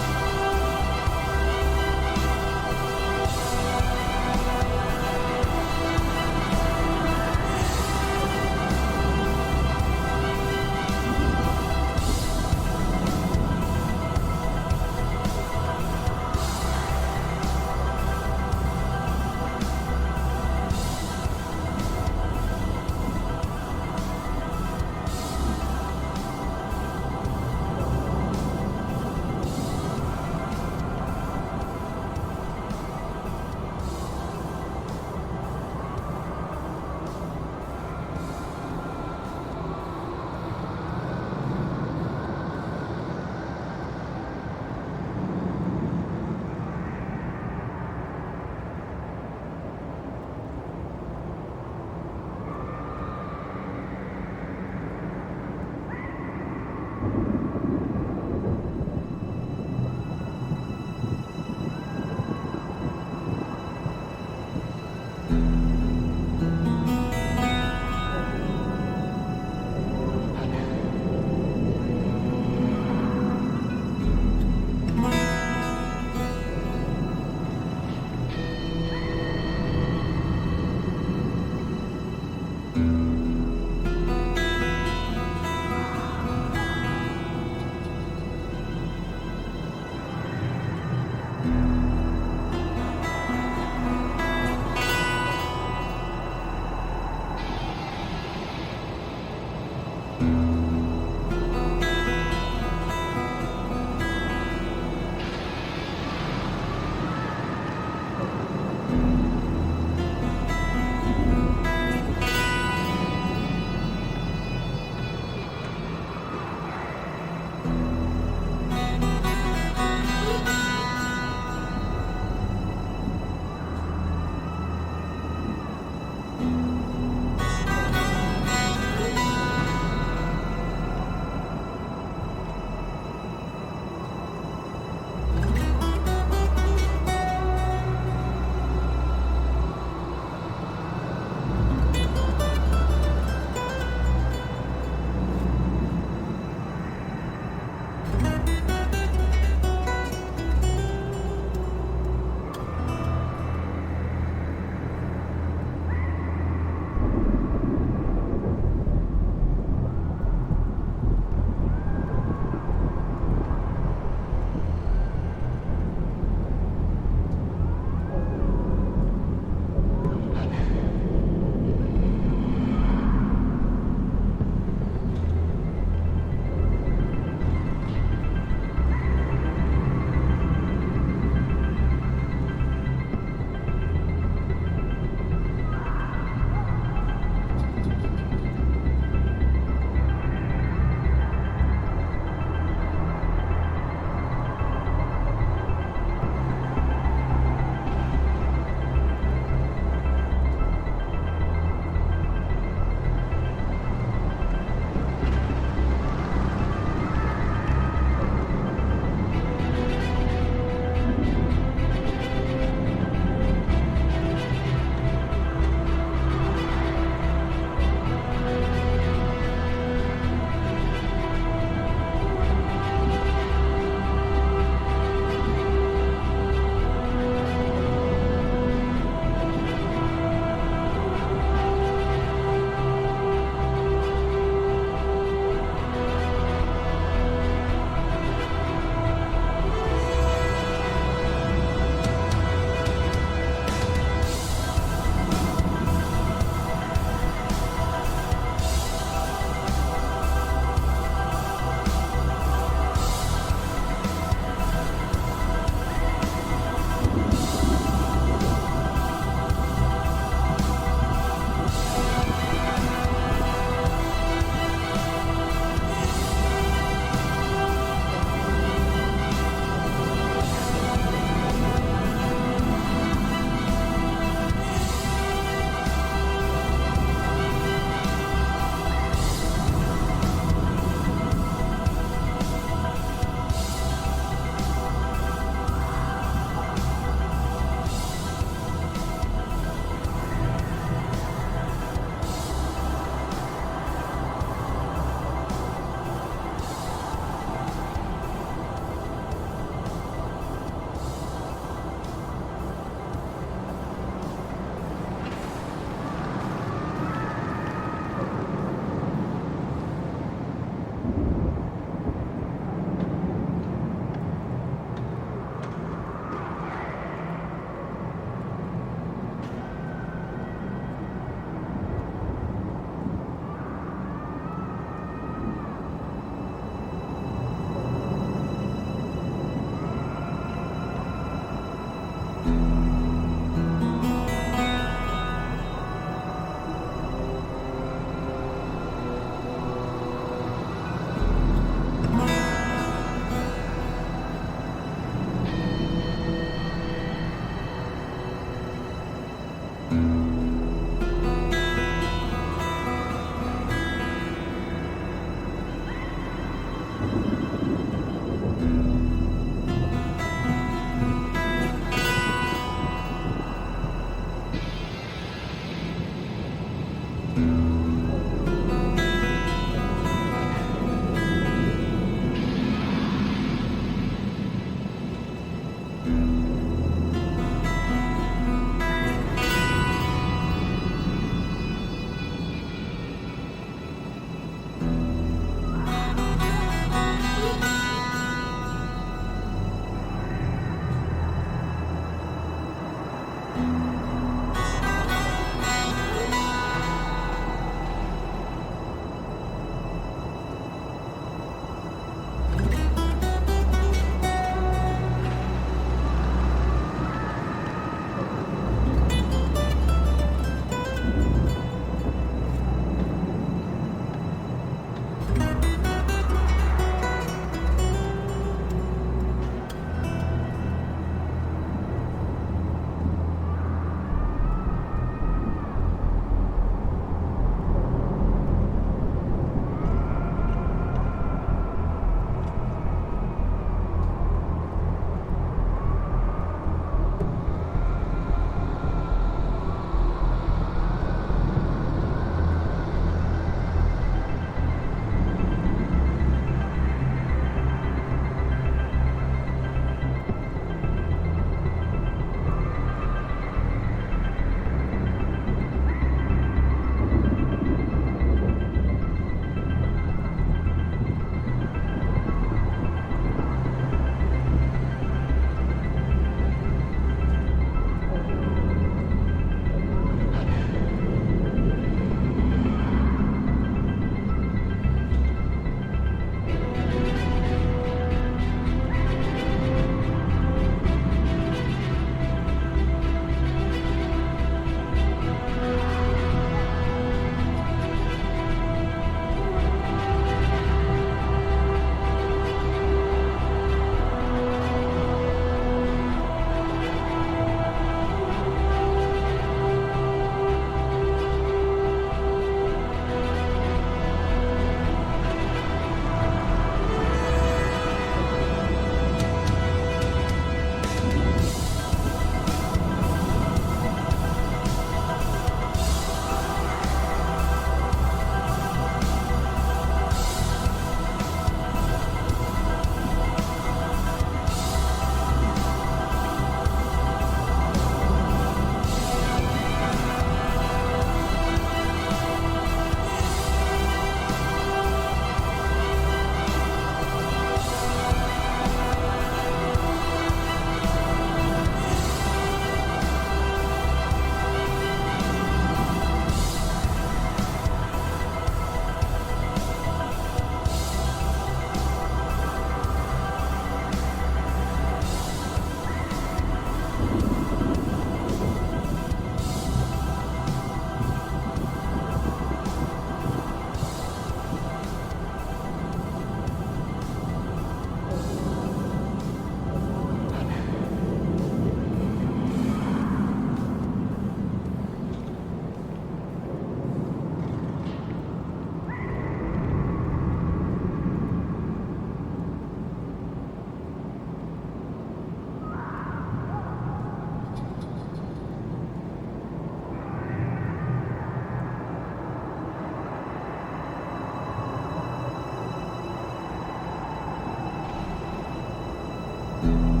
Bye.